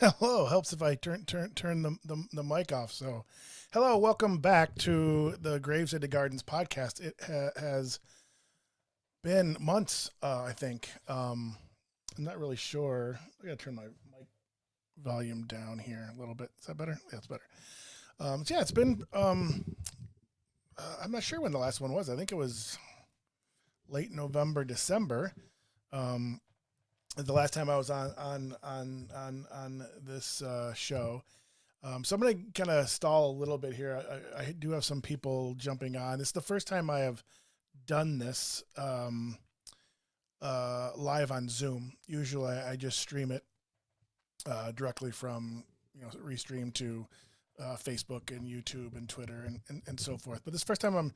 Hello, helps if I turn the mic off. So, hello, welcome back to the Graves into Gardens podcast. It has been months, I think. I'm not really sure. I gotta turn my mic volume down here a little bit. Is that better? Yeah, it's better. So yeah, it's been. I'm not sure when the last one was. I think it was late November, December. Um, the last time I was on this show. So I'm going to kind of stall a little bit here. I do have some people jumping on. It's the first time I have done this live on Zoom. Usually I just stream it directly from, restream to Facebook and YouTube and Twitter and so forth. But this first time I'm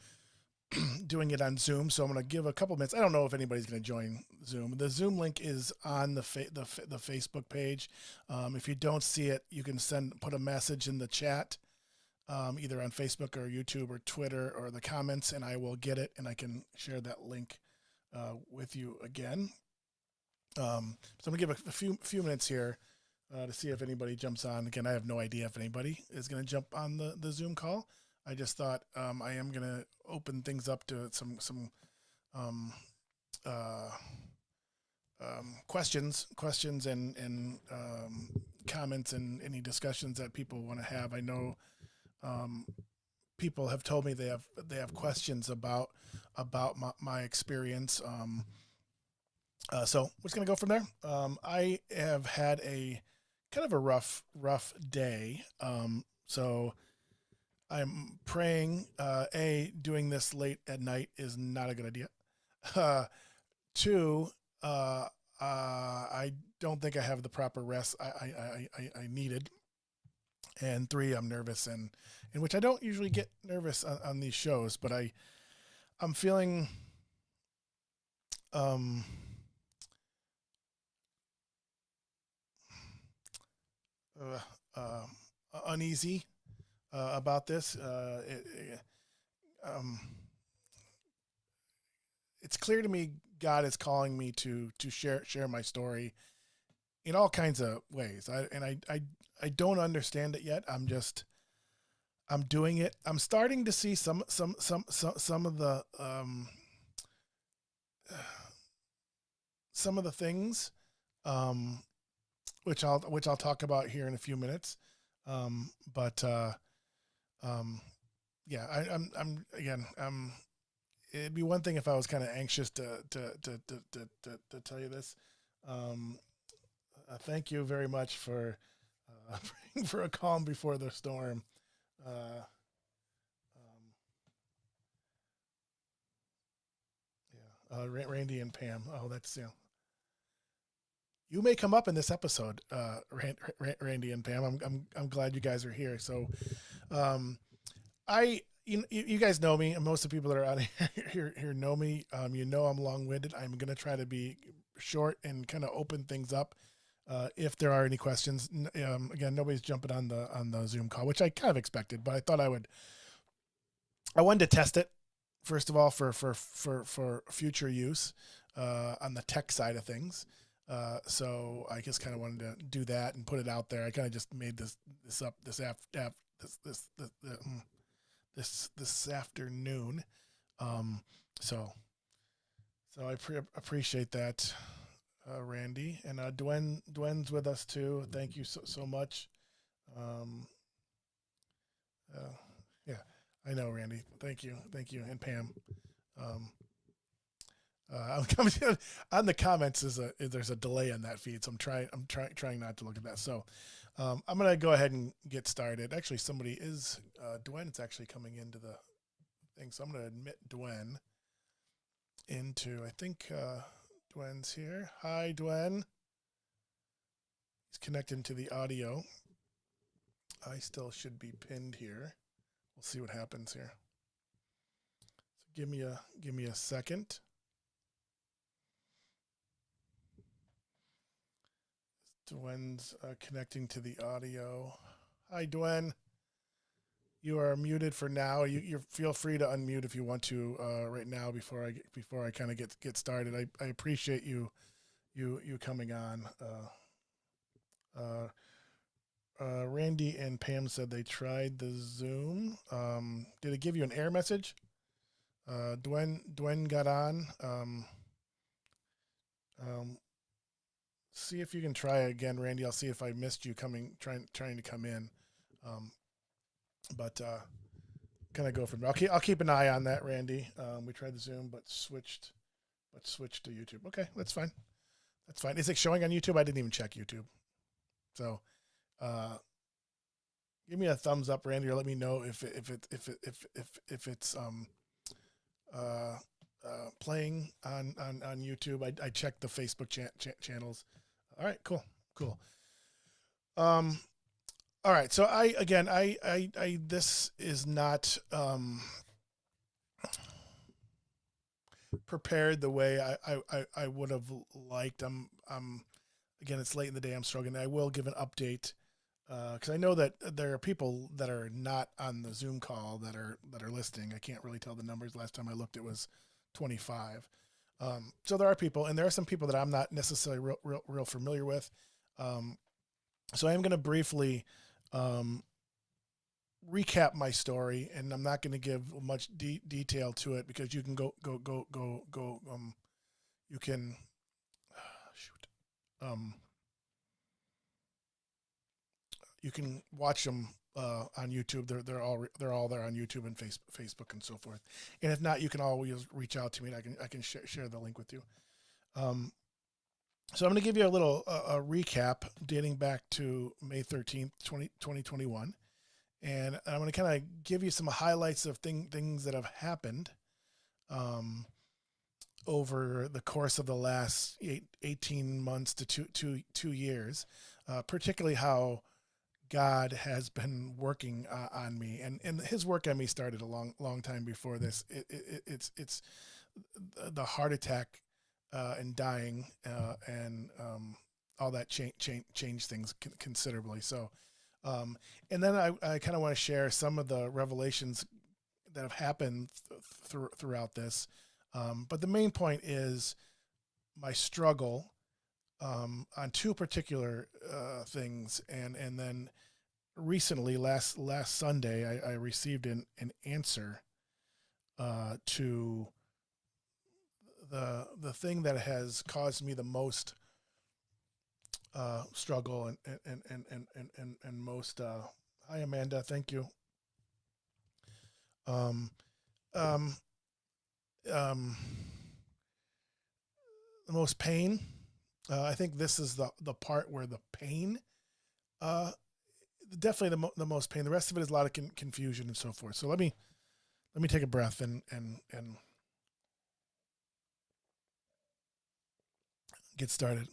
doing it on Zoom, so I'm going to give a couple minutes. I don't know if anybody's going to join Zoom. The Zoom link is on the Facebook page. If you don't see it, you can put a message in the chat, either on Facebook or YouTube or Twitter or the comments, and I will get it and I can share that link with you again. So I'm going to give a few minutes here to see if anybody jumps on. Again, I have no idea if anybody is going to jump on the Zoom call. I just thought I am going to open things up to some um, uh, questions and comments and any discussions that people want to have. I know um, people have told me they have questions about my experience. So we're just gonna go from there. I have had a kind of a rough day. So I'm praying. Doing this late at night is not a good idea. Uh, two, I don't think I have the proper rest I needed. And three, I'm nervous, and in which I don't usually get nervous on these shows, but I'm feeling um, uh, uh, uneasy about this. Um, it's clear to me God is calling me to share my story in all kinds of ways. I don't understand it yet. I'm doing it. I'm starting to see some of the some of the things um, which I'll talk about here in a few minutes. But um, yeah, I'm again. It'd be one thing if I was kind of anxious to tell you this. Um, Thank you very much for praying for a calm before the storm. Uh, um, yeah, Randy and Pam. Oh, that's you may come up in this episode, Randy and Pam. I'm glad you guys are here. So, um, you guys know me, and most of the people that are out here know me. You know I'm long winded. I'm gonna try to be short and kind of open things up. If there are any questions, again, nobody's jumping on the Zoom call, which I kind of expected, but I thought I would. I wanted to test it first of all for future use on the tech side of things. So I just kind of wanted to do that and put it out there. I kind of just made this up this afternoon. Um, so I appreciate that, Randy, and Dwen's with us too. Thank you so much. Um, uh, yeah, I know, Randy. Thank you, and Pam. Um, I'm coming on the comments. There's a delay on that feed, so I'm trying not to look at that. So I'm gonna go ahead and get started. Actually, somebody is Dwen. It's actually coming into the thing, so I'm gonna admit Dwen into. I think Dwen's here. Hi, Dwen. He's connected to the audio. I still should be pinned here. We'll see what happens here. So give me a second. Dwen's connecting to the audio. Hi, Dwen. You are muted for now. You feel free to unmute if you want to right now before I kind of get started. I appreciate you coming on. Randy and Pam said they tried the Zoom. Did it give you an error message? Dwen got on. See if you can try again, Randy. I'll see if I missed you trying to come in. But kind of go from there. I'll keep an eye on that, Randy. We tried the Zoom, but switched to YouTube. Okay, that's fine. That's fine. Is it showing on YouTube? I didn't even check YouTube. So, give me a thumbs up, Randy, or let me know if it's playing on YouTube. I checked the Facebook channels. All right, cool. All right, so this is not prepared the way I would have liked. Again, it's late in the day. I'm struggling. I will give an update because I know that there are people that are not on the Zoom call that are listening. I can't really tell the numbers. Last time I looked, it was 25. So there are people, and there are some people that I'm not necessarily real familiar with. So I am going to briefly recap my story, and I'm not going to give much detail to it because you can go. You can you can watch them on YouTube. They're all there on YouTube and Facebook and so forth. And if not, you can always reach out to me, and I can share the link with you. So I'm going to give you a little a recap dating back to May 13th, 2021. And I'm going to kind of give you some highlights of things that have happened over the course of the last 18 months to two years, particularly how God has been working on me, and his work on me started a long time before this. It's the heart attack and dying and all that changed things considerably. So, and then I kind of want to share some of the revelations that have happened throughout this. But the main point is my struggle on two particular things, and then recently, last Sunday, I received an answer to the thing that has caused me the most struggle and most. Hi, Amanda. Thank you. The most pain. I think this is the part where the pain, definitely the most pain. The rest of it is a lot of confusion and so forth. So let me take a breath and get started.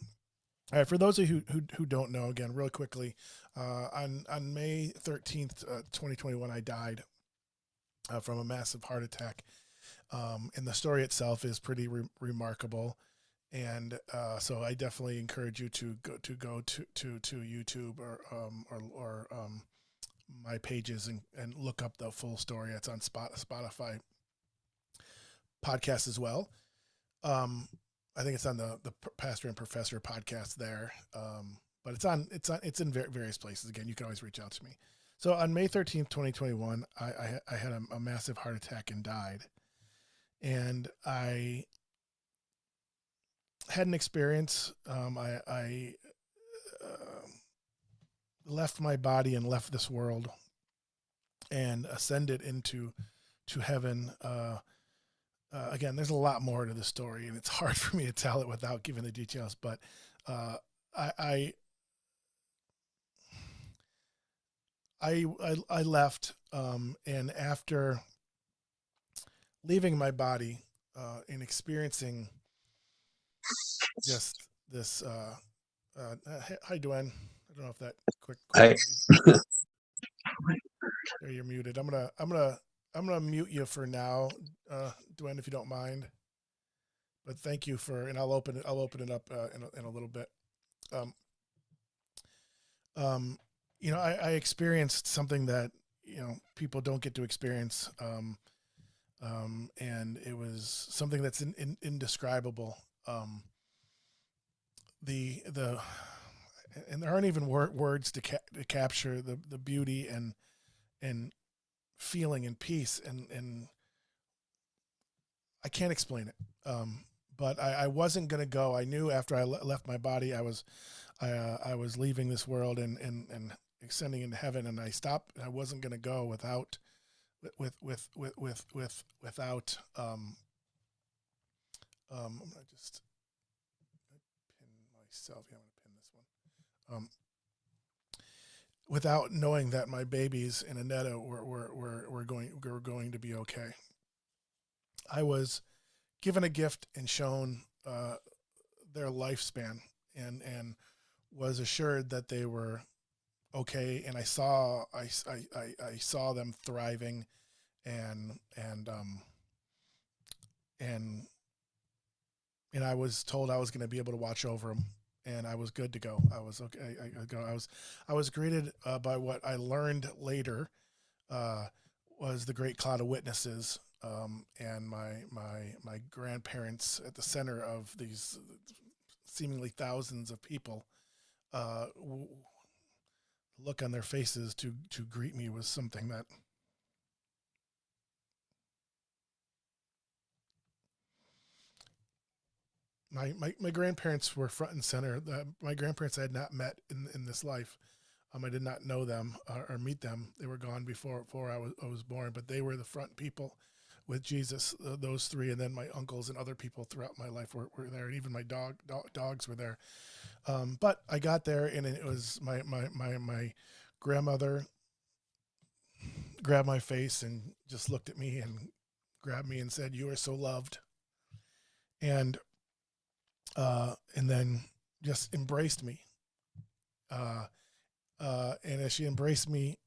All right, for those of you who don't know, again, real quickly, on May 13th, 2021, I died from a massive heart attack, and the story itself is pretty remarkable. And so I definitely encourage you to go to YouTube or my pages and look up the full story. It's on Spotify podcast as well. I think it's on the Pastor and Professor podcast there, but it's in various places. Again, you can always reach out to me. So on May 13th, 2021, I had a massive heart attack and died, and I had an experience. I left my body and left this world and ascended into heaven. Again, there's a lot more to the story, and it's hard for me to tell it without giving the details. But I left, and after leaving my body and experiencing just this. Hi, Dwayne. I don't know if that quick. Hi. There, you're muted. I'm gonna mute you for now, Dwayne, if you don't mind. But thank you and I'll open it up in a little bit. I experienced something that people don't get to experience, and it was something that's indescribable. and there aren't even words to capture the beauty and feeling and peace, and I can't explain it. But I wasn't gonna go. I knew after I left my body, I was leaving this world and ascending into heaven, and I stopped. I wasn't gonna go without. I'm gonna just pin myself. Yeah, I'm gonna pin this one. Without knowing that my babies and Annetta were going to be okay. I was given a gift and shown their lifespan, and was assured that they were okay. And I saw them thriving, and and and I was told I was going to be able to watch over them, and I was good to go. I was okay. I was greeted by what I learned later was the great cloud of witnesses, and my grandparents at the center of these seemingly thousands of people. Look on their faces to greet me was something that my grandparents were front and center. My grandparents I had not met in this life. I did not know them or meet them. They were gone before I was born, but they were the front people with Jesus. Those three, and then my uncles and other people throughout my life were there, and even my dogs were there. But I got there, and it was my grandmother grabbed my face and just looked at me and grabbed me and said, "You are so loved," and then just embraced me. And as she embraced me,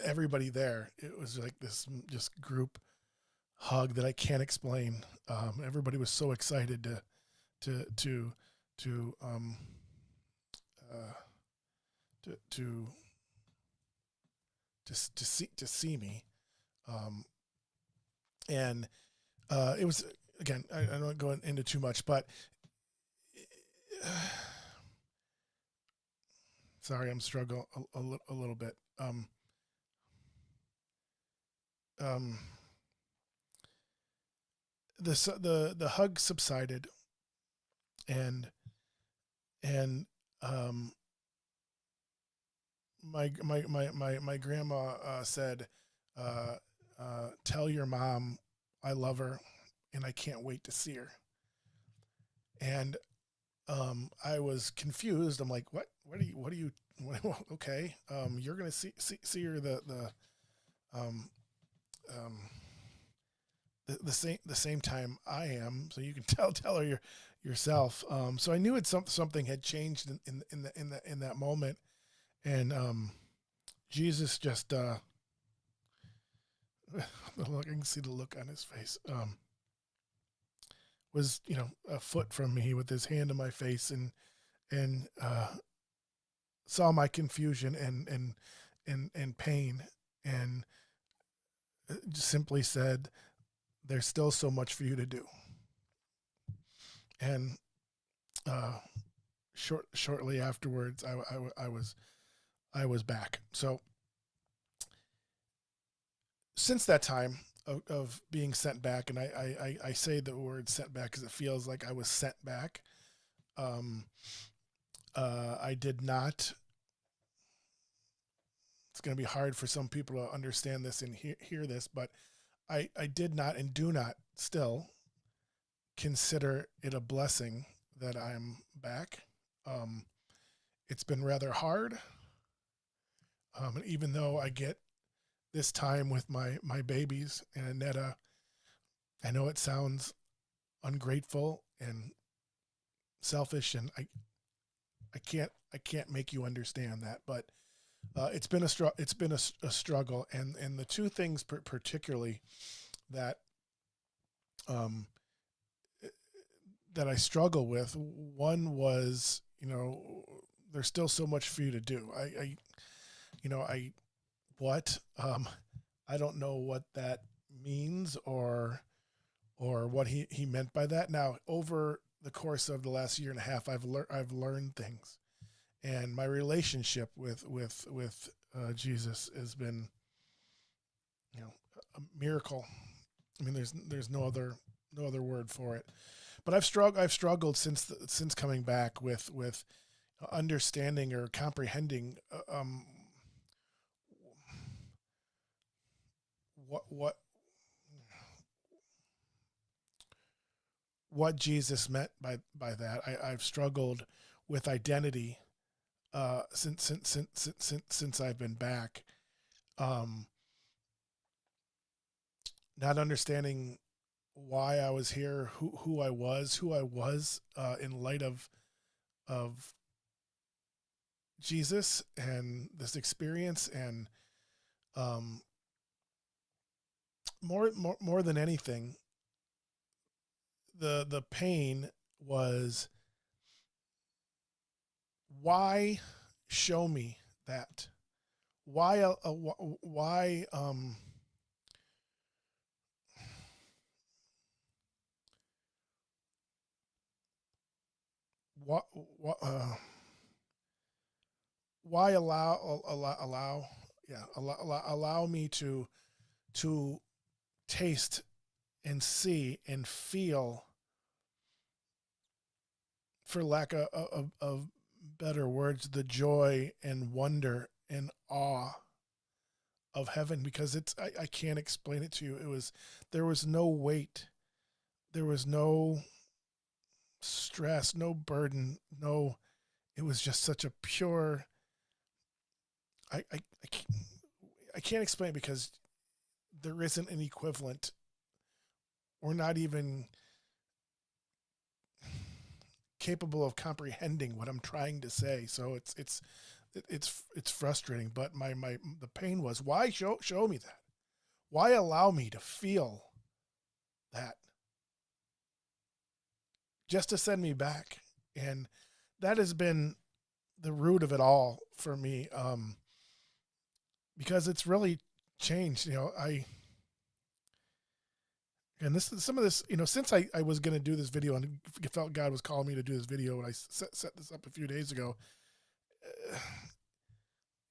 everybody there, it was like this just group hug that I can't explain. Everybody was so excited to to to um, uh, to to see me, um, and it was again. I don't go into too much, but sorry, I'm struggling a little bit. Um, the hug subsided, and and um, my grandma said, "Tell your mom I love her, and I can't wait to see her." And I was confused. I'm like, what do you okay, you're gonna see her um, um, the same time I am, so you can tell her yourself. So I knew something had changed in that moment, and Jesus just the look, I can see the look on his face. Was a foot from me with his hand in my face, and saw my confusion and pain, and just simply said, "There's still so much for you to do." And shortly afterwards, I was back. So since that time of being sent back, and I say the word sent back because it feels like I was sent back. Um, I did not. It's going to be hard for some people to understand this and hear this, but I did not and do not still consider it a blessing that I'm back. Um, it's been rather hard. And even though I get this time with my babies and Annetta, I know it sounds ungrateful and selfish, and I can't make you understand that, but it's been a struggle, and the two things particularly that um, that I struggle with. One was, there's still so much for you to do. I what I don't know what that means or what he meant by that. Now, over the course of the last year and a half, I've learned things, and my relationship with Jesus has been, a miracle. I mean, there's no other word for it. But I've struggled since coming back with understanding or comprehending what what Jesus meant by that. I've struggled with identity since I've been back. Um, Not understanding why I was here, who I was in light of Jesus and this experience, and um, more than anything, the pain was, why show me that? Why what what why allow me to taste and see and feel, for lack of better words, the joy and wonder and awe of heaven, because I can't explain it to you. There was no weight, there was no stress, no burden, no, it was just such a pure, I can't explain it because there isn't an equivalent. We're not even capable of comprehending what I'm trying to say. So it's frustrating. But the pain was, why show me that? Why allow me to feel that? Just to send me back. And that has been the root of it all for me. Because it's really changed. And this is some of this, since I was going to do this video and felt God was calling me to do this video, and I set this up a few days ago,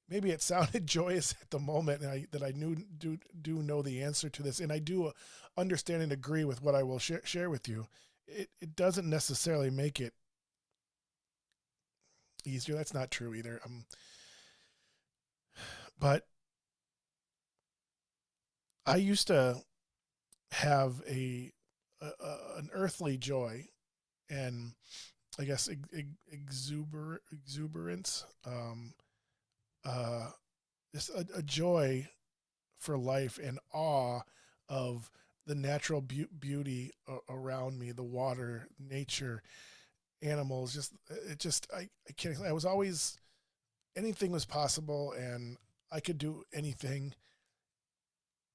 maybe it sounded joyous at the moment, and that I do know the answer to this, and I do understand and agree with what I will share with you. It doesn't necessarily make it easier. That's not true either. But I used to have an earthly joy, and I guess exuberance, just a joy for life and awe of the natural beauty around me, the water, nature, animals. I can't. I was always, anything was possible, and I could do anything,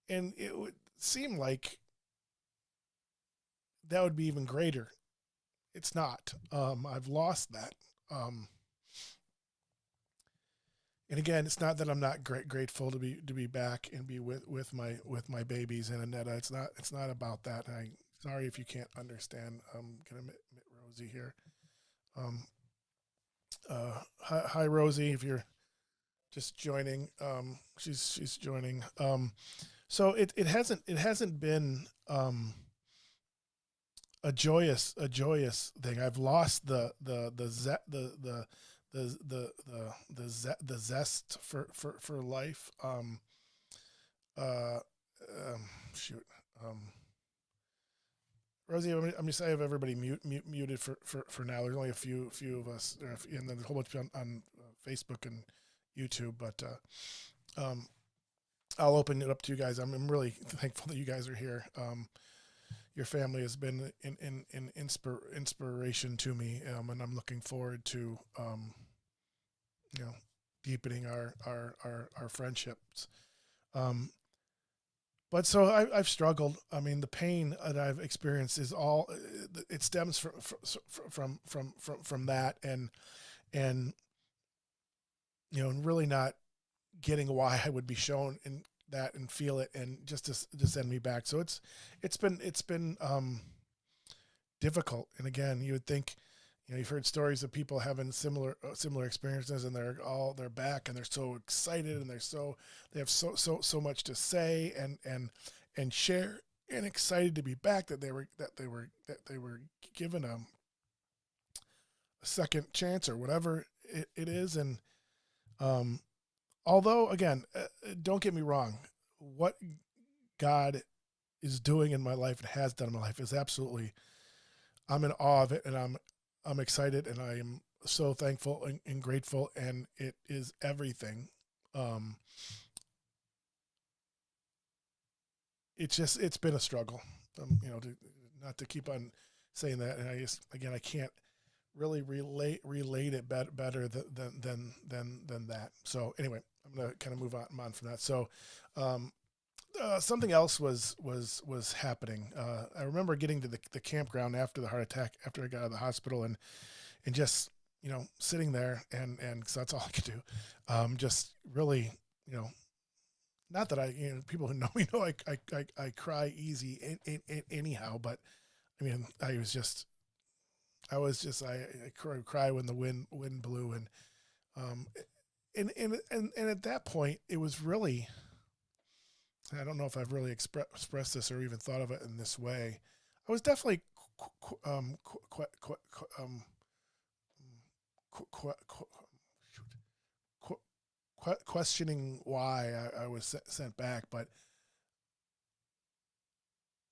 and it would seem like that would be even greater. It's not. I've lost that. And again, it's not that I'm not grateful to be back and be with my babies and Annetta. It's not about that. And I'm sorry if you can't understand. I'm gonna admit Rosie here. Um, hi Rosie, if you're just joining. She's joining. So it hasn't been a joyous thing. I've lost the zest for life. Uh, Shoot. Rosie, I'm just, I have everybody muted for now. There's only a few of us, and then a whole bunch on Facebook and YouTube. But I'll open it up to you guys. I'm really thankful that you guys are here. Your family has been in inspiration to me, and I'm looking forward to deepening our friendships. But so I've struggled. I mean, the pain that I've experienced is all, it stems from that, and really not getting why I would be shown in that and feel it, and just to send me back. So it's been difficult. And again, you would think, You've heard stories of people having similar experiences, and they're back, and they're so excited, and they have so much to say and share, and excited to be back, that they were given a second chance or whatever it is. And um, although again, don't get me wrong, what God is doing in my life and has done in my life is absolutely, I'm in awe of it, and I'm excited, and I am so thankful and grateful, and it is everything. Um, it's been a struggle, not to keep on saying that, and I can't really relate it better than that. So anyway, I'm gonna kind of move on from that. So um, something else was happening. I remember getting to the campground after the heart attack, after I got out of the hospital, and just sitting there, and because that's all I could do, just really, not that people who know me know I cry easy anyhow, but I mean I cry when the wind blew, um and at that point it was really, I don't know if I've really expressed this or even thought of it in this way. I was definitely questioning why I was sent back, but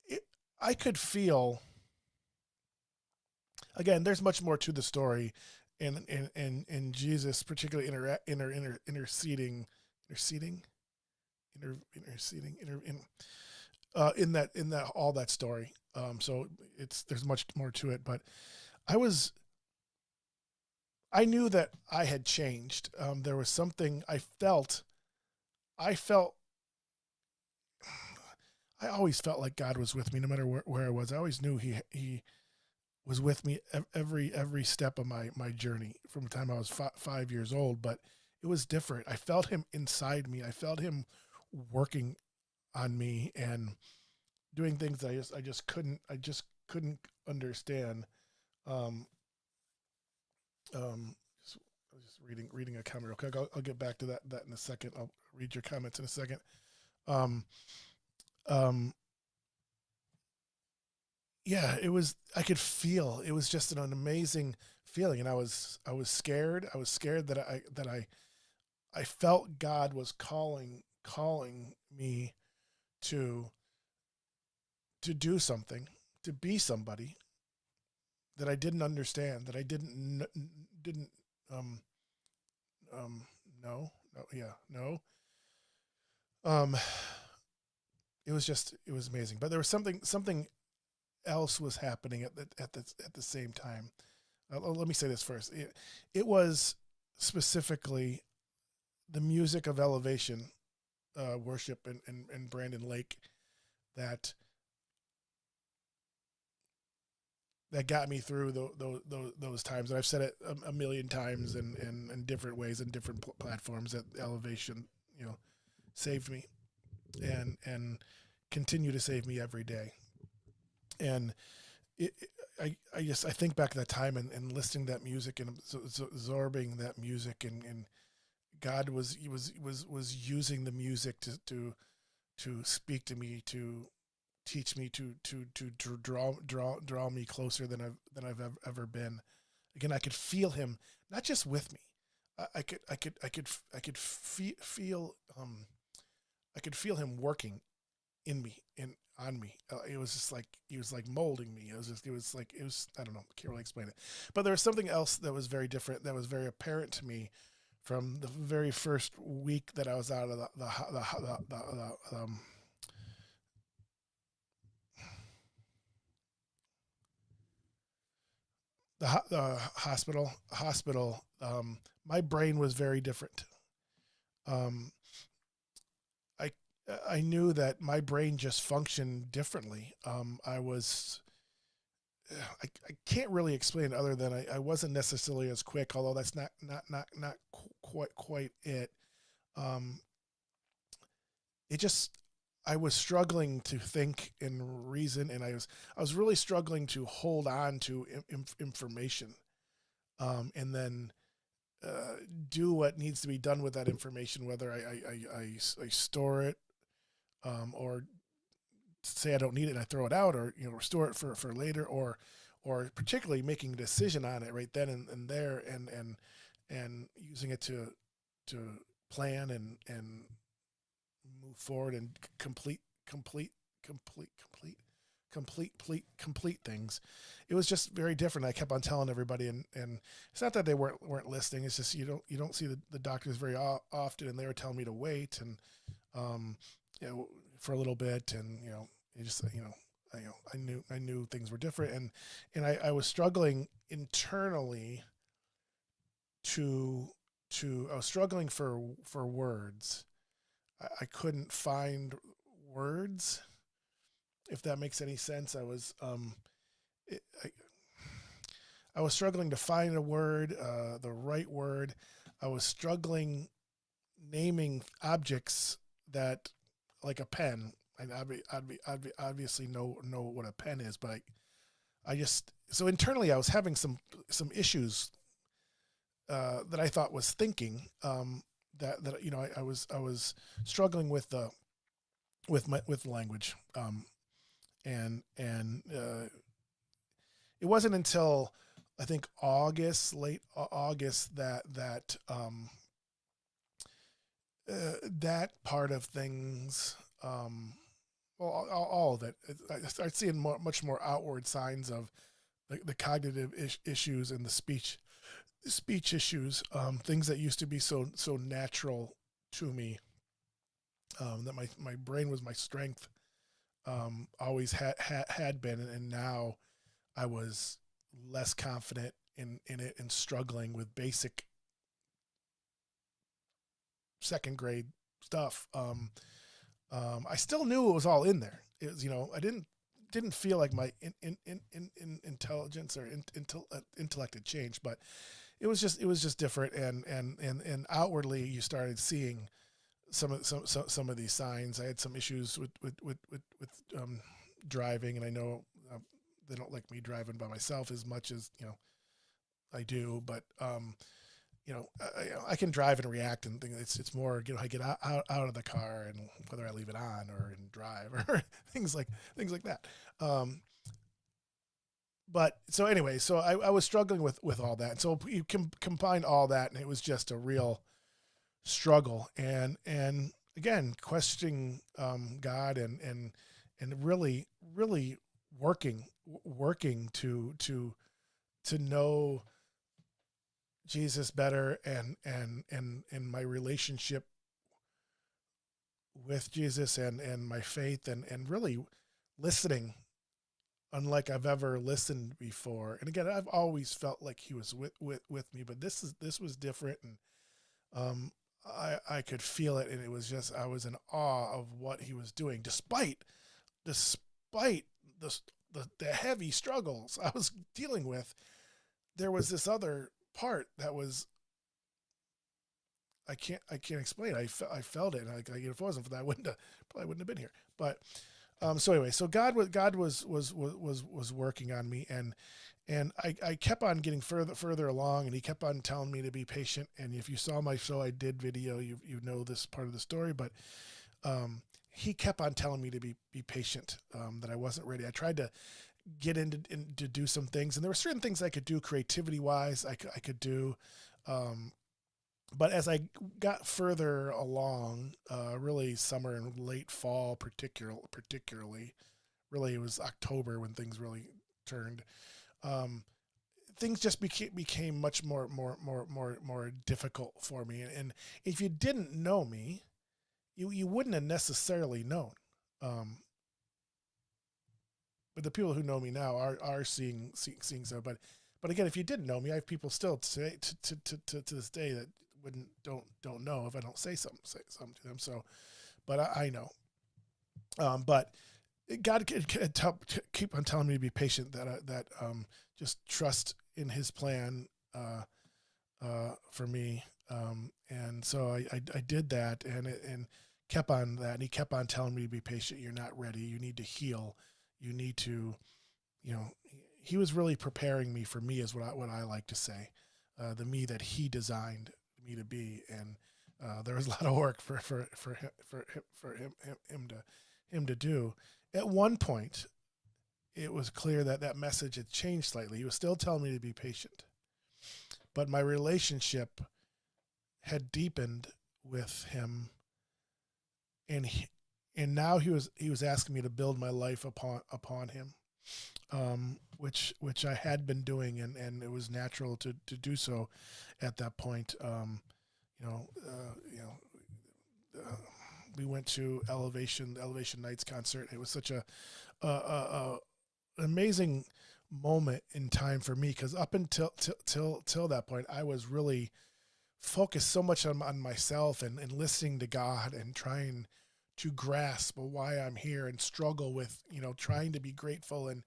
it, I could feel, again, there's much more to the story, and Jesus particularly interceding in that all that story. So there's much more to it, but I was I knew that I had changed. There was something I felt I always felt like God was with me no matter where I was. I always knew he was with me every step of my journey from the time I was 5 years old. But it was different. I felt him inside me. I felt him working on me and doing things that I just couldn't understand. Um, I was just reading a comment real quick. I'll get back to that in a second. I'll read your comments in a second. Um, um, yeah, it was. I could feel it was just an amazing feeling, and I was scared. I was scared that I felt God was calling me to to do something, to be somebody that I didn't understand, that I didn't um um know. No, yeah, no. Um, it was amazing, but there was something else was happening at the same time. Let me say this first. It was specifically the music of Elevation worship in Brandon Lake that got me through those times. And I've said it a million times in different ways and different platforms, that Elevation, saved me and continue to save me every day. And it, I think back to that time and listening to that music and absorbing that music, and God was using the music to speak to me, to teach me, to draw me closer than I've ever been. Again, I could feel him not just with me. I could feel I could feel him working in me and on me. It was just like he was like molding me. It was I don't know, I can't really explain it. But there was something else that was very different, that was very apparent to me from the very first week that I was out of the hospital. My brain was very different. Um, I I knew that my brain just functioned differently. I can't really explain it other than I wasn't necessarily as quick, although that's not quite it. Um, it just, I was struggling to think and reason, and I was really struggling to hold on to information. and then do what needs to be done with that information, whether I store it, or say I don't need it and I throw it out, or store it for later, or particularly making a decision on it right then and there, and using it to plan and move forward and complete things. It was just very different. I kept on telling everybody, and it's not that they weren't listening. It's just you don't see the doctors very often, and they were telling me to wait and for a little bit, and it just I knew things were different, and I was struggling internally to I was struggling for words. I couldn't find words, if that makes any sense. I was struggling to find a word, the right word. I was struggling naming objects that, like a pen. I'd obviously know what a pen is, but I just, so internally I was having some issues that I thought was thinking, that I was struggling with the language, and it wasn't until I think late August, that part of things, well, all of it, I started seeing much more outward signs of the cognitive issues and the speech issues, things that used to be so natural to me, that my brain was my strength, always had been, and now I was less confident in it and struggling with basic second grade stuff. I still knew it was all in there. It was, I didn't feel like my intelligence or intellect had changed, but it was just different, and outwardly you started seeing some of these signs. I had some issues with driving, and I know they don't like me driving by myself as much as I do, but I can drive and react and things. It's more, I get out of the car, and whether I leave it on or in drive or things like that. But so anyway, so I was struggling with all that. So you can combine all that, and it was just a real struggle. And again, questioning God, and really working to know Jesus better, and my relationship with Jesus, and my faith, and really listening unlike I've ever listened before. And again, I've always felt like he was with me, but this was different, and I could feel it, and it was just, I was in awe of what he was doing, despite the heavy struggles I was dealing with. There was this other part that was, I can't explain. I felt it, and if it wasn't for that, probably wouldn't have been here. But so anyway, so God was working on me, and I kept on getting further along, and he kept on telling me to be patient. And if you saw my show I did video, you know this part of the story, but he kept on telling me to be patient, that I wasn't ready. I tried to get into to do some things, and there were certain things I could do creativity wise. I could do, but as I got further along, really summer and late fall, particularly, really it was October when things really turned. Things just became much more difficult for me. And if you didn't know me, you wouldn't have necessarily known. But the people who know me now are seeing so. But again, if you didn't know me, I have people still to this day that don't know if I don't say something to them. So, but I know. But God could keep on telling me to be patient. That just trust in His plan for me. And so I did that, and kept on that. And He kept on telling me to be patient. You're not ready. You need to heal. You need to, He was really preparing me for me, is what I like to say. the me that He designed me to be, and there was a lot of work for him to do. At one point, it was clear that that message had changed slightly. He was still telling me to be patient, but my relationship had deepened with Him, and now he was asking me to build my life upon Him, which I had been doing, and it was natural to do so at that point. You know, we went to Elevation Nights concert. It was such a amazing moment in time for me, because up until till that point, I was really focused so much on myself and listening to God and trying to grasp why I'm here, and struggle with, trying to be grateful and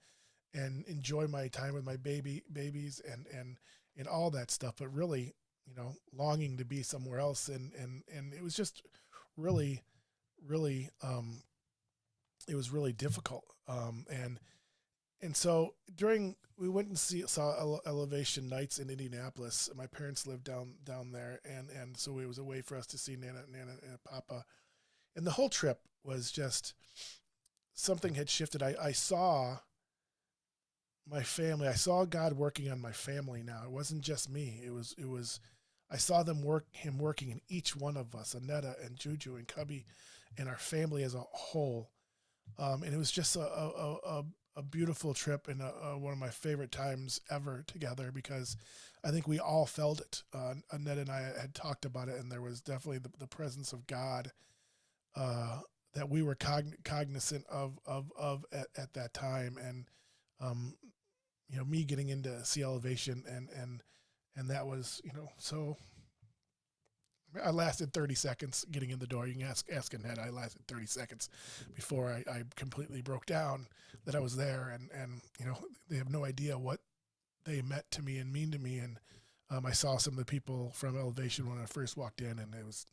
enjoy my time with my babies and all that stuff, but really, longing to be somewhere else. And it was just really, really, it was really difficult. And so we went and saw Elevation Nights in Indianapolis. My parents lived down there, and so it was a way for us to see Nana and Papa. And the whole trip was just, something had shifted. I saw my family. I saw God working on my family now. It wasn't just me. It was I saw him working in each one of us, Annetta and Juju and Cubby, and our family as a whole. And it was just a beautiful trip, and one of my favorite times ever together, because I think we all felt it. Annette and I had talked about it, and there was definitely the presence of God that we were cognizant of at that time. And me getting into Sea Elevation, and that was, so I lasted 30 seconds getting in the door. You can ask Annette. I lasted 30 seconds before I completely broke down that I was there, and they have no idea what they meant to me and mean to me. And I saw some of the people from Elevation when I first walked in, and it was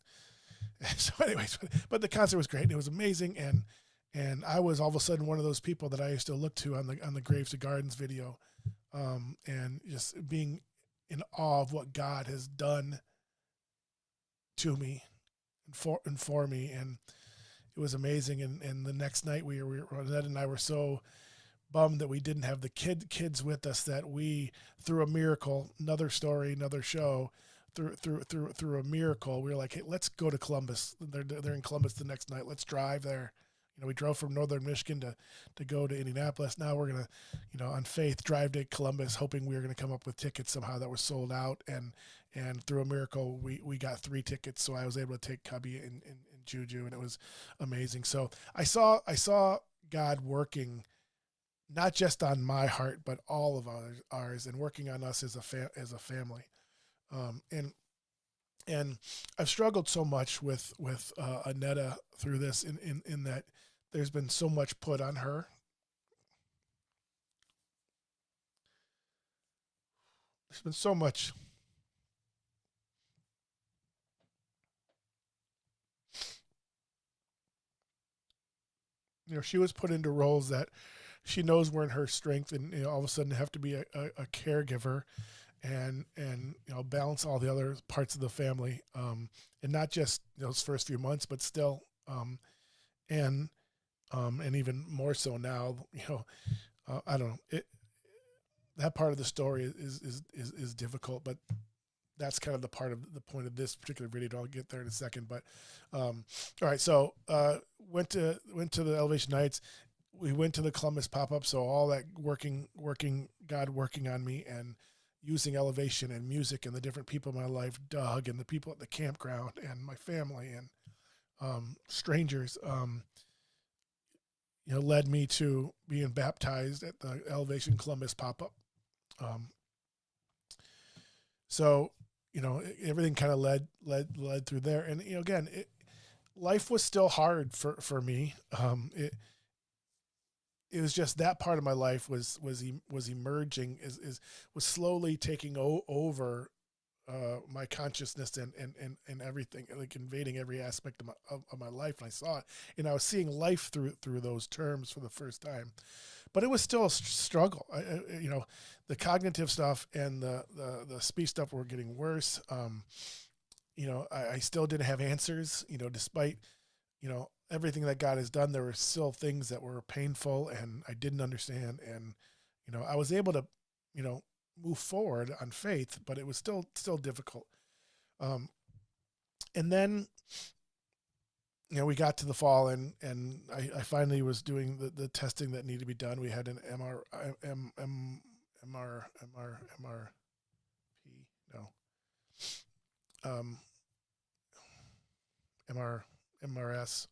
so. Anyways, but the concert was great. And it was amazing, and I was all of a sudden one of those people that I used to look to on the Graves to Gardens video, and just being in awe of what God has done to me and for me. And it was amazing. And the next night Ned and I were so bummed that we didn't have the kids with us, that we, through a miracle, another story, another show, through a miracle, we were like, hey, let's go to Columbus. They're in Columbus the next night. Let's drive there. We drove from northern Michigan to go to Indianapolis. Now we're going to, on faith, drive to Columbus, hoping we were going to come up with tickets somehow that were sold out. And through a miracle, we got 3 tickets. So I was able to take Cubby and Juju, and it was amazing. So I saw God working, not just on my heart, but all of ours, and working on us as a family. And I've struggled so much with Annetta through this, in that there's been so much put on her. There's been so much. She was put into roles that she knows weren't her strength, and all of a sudden have to be a caregiver, and balance all the other parts of the family, and not just those first few months, but still, and even more so now. I don't know, that part of the story is difficult, but that's kind of the point of this particular video. I'll get there in a second, but all right. So went to the Elevation Nights. We went to the Columbus pop-up. So all that God working on me, and using Elevation and music and the different people in my life, Doug and the people at the campground and my family and strangers, led me to being baptized at the Elevation Columbus pop-up. So, everything kind of led through there. And, again, life was still hard for me. It was just that part of my life was emerging, was slowly taking over my consciousness and everything, like invading every aspect of my life. And I saw it, and I was seeing life through those terms for the first time. but it was still a struggle. The cognitive stuff and the speech stuff were getting worse. I still didn't have answers, despite, everything that God has done. There were still things that were painful and I didn't understand. And, I was able to, move forward on faith, but it was still difficult. Um, and then, we got to the fall and I finally was doing the testing that needed to be done. We had an um, MRS.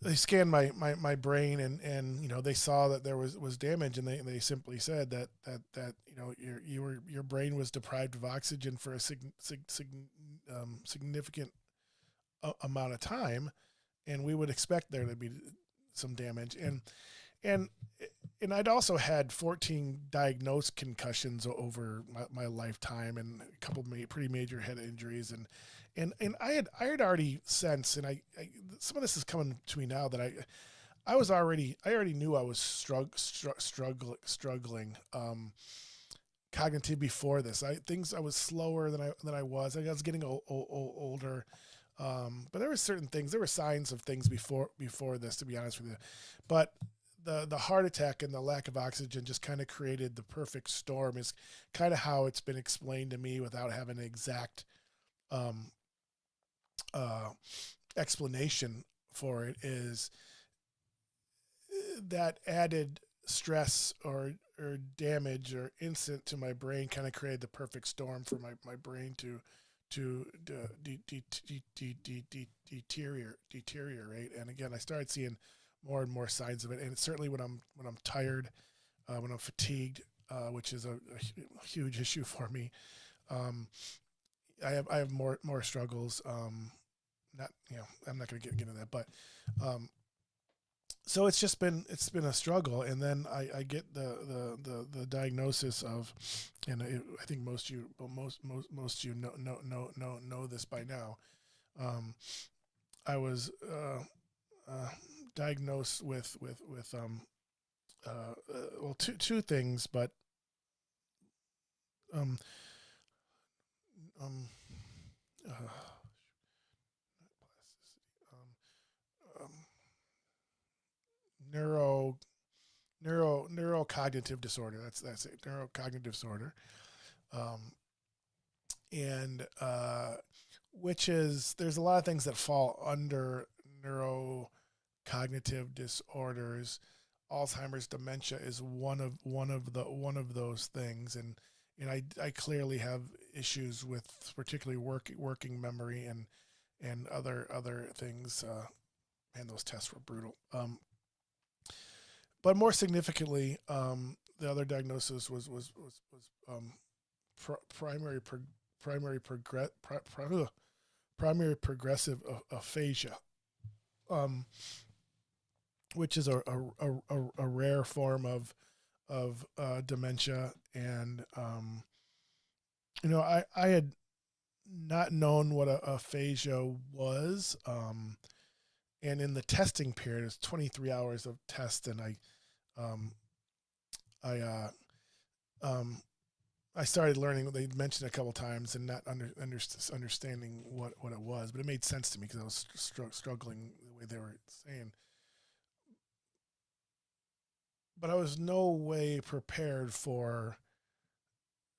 They scanned my brain and they saw that there was damage, and they simply said that your brain was deprived of oxygen for a significant amount of time, and we would expect there to be some damage. And I'd also had 14 diagnosed concussions over my lifetime, and a couple of pretty major head injuries, and I had already sensed, and I some of this is coming to me now, that I already knew I was struggling cognitive before this. I was slower than I was. I was getting older. But there were certain things, there were signs of things before this, to be honest with you. But the heart attack and the lack of oxygen just kind of created the perfect storm, is kind of how it's been explained to me without having an exact explanation for it, is that added stress or damage or incident to my brain kind of created the perfect storm for my brain to deteriorate. And again, I started seeing more and more signs of it. And it's certainly when I'm tired, when I'm fatigued, which is a huge issue for me. I have more struggles. Not, I'm not going to get into that, but so it's been a struggle. And then I get the diagnosis of, and I think most of you know this by now. I was diagnosed with two things, but neurocognitive disorder. That's it. Neurocognitive disorder. And which is, there's a lot of things that fall under neurocognitive disorders. Alzheimer's, dementia is one of those things, and I clearly have issues with particularly working memory and other things. Man, those tests were brutal. But more significantly, the other diagnosis was primary progressive aphasia, which is a rare form of dementia. And I had not known what aphasia was. And in the testing period, it was 23 hours of test, and I started learning. They mentioned it a couple of times, and not understanding what it was, but it made sense to me because I was struggling the way they were saying. But I was no way prepared for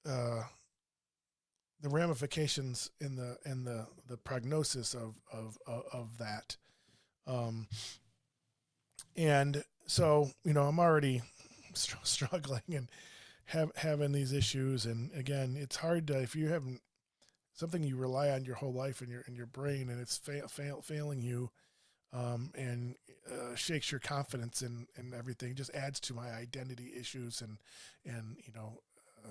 the ramifications in the prognosis of that. And so, I'm already struggling and having these issues. And again, it's hard to, if you haven't something you rely on your whole life in your brain, and it's failing you, and shakes your confidence and everything, just adds to my identity issues and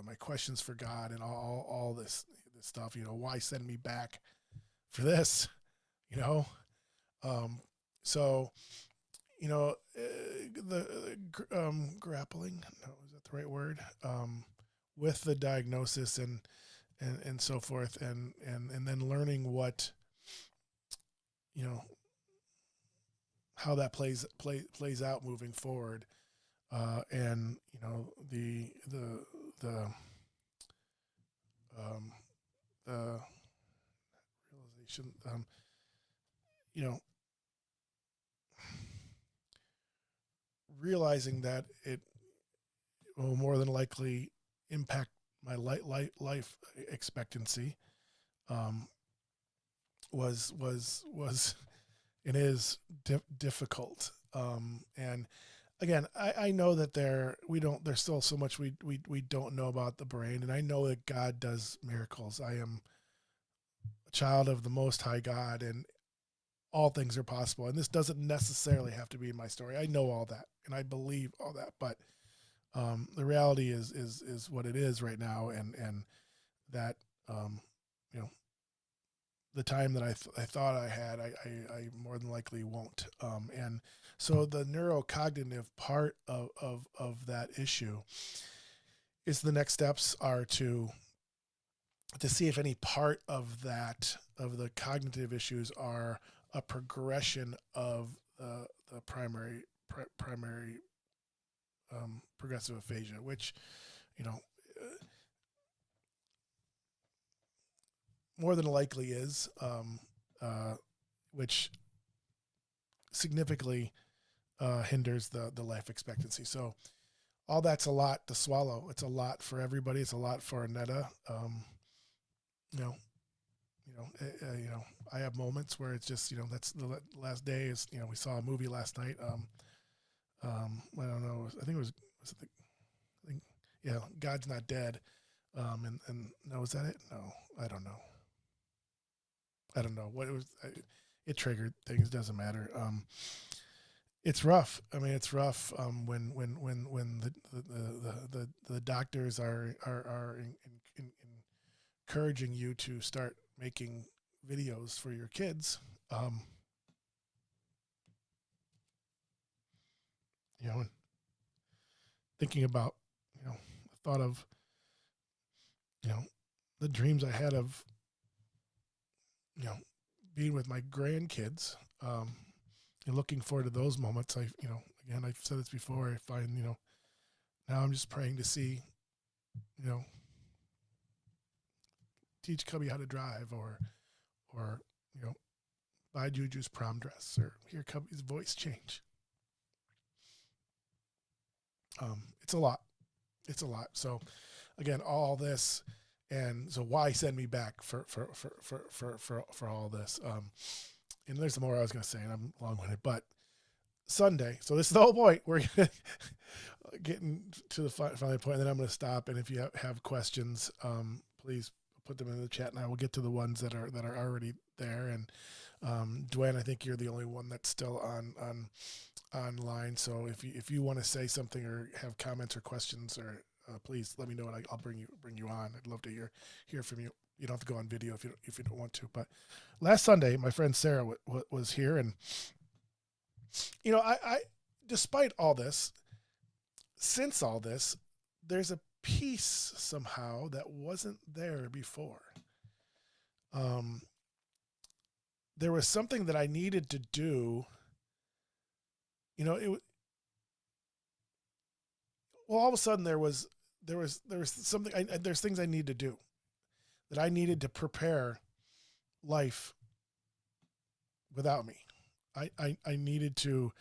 my questions for God and all this stuff. Why send me back for this? So, the grappling, no, is that the right word? With the diagnosis and so forth, and then learning what, how that plays out moving forward, and the um, the realization, you know, realizing that it will more than likely impact my life expectancy, um, was and is difficult. And again, I know that there's still so much we don't know about the brain, and I know that God does miracles. I am a child of the Most High God, and all things are possible. And this doesn't necessarily have to be my story. I know all that, and I believe all that, but the reality is what it is right now, and that um, you know the time that I thought I had, I more than likely won't. And so the neurocognitive part of that issue is the next steps are to see if any part of the cognitive issues are a progression of the primary progressive aphasia, which you know more than likely is, which significantly hinders the life expectancy. So all that's a lot to swallow. It's a lot for everybody. It's a lot for Annetta. You know, I have moments where it's just, that's the last day is, we saw a movie last night. I don't know. I think it was I think, yeah, God's Not Dead. And no, was that it? No, I don't know. I don't know what it was. It triggered things. Doesn't matter. It's rough. I mean, it's rough when the doctors are encouraging you to start making videos for your kids. And thinking about, the thought of, the dreams I had of, being with my grandkids, and looking forward to those moments. Again, I've said this before. I find, now I'm just praying to see, teach Cubby how to drive, or buy Juju's prom dress, or hear Cubby's voice change. It's a lot. It's a lot. So again, all this, and so why send me back for all this? And there's more I was going to say, and I'm long-winded, but Sunday. So this is the whole point. We're getting to the final point, and then I'm going to stop. And if you have questions, please put them in the chat, and I will get to the ones that are already there. And Dwayne, I think you're the only one that's still online. So if you want to say something or have comments or questions, or please let me know, and I'll bring you on. I'd love to hear from you. You don't have to go on video if you don't want to. But last Sunday, my friend Sarah was here, and I despite all this, since all this, there's a piece somehow that wasn't there before. There was something that I needed to do. All of a sudden there was something. There's things I need to do, that I needed to prepare life without me. I needed to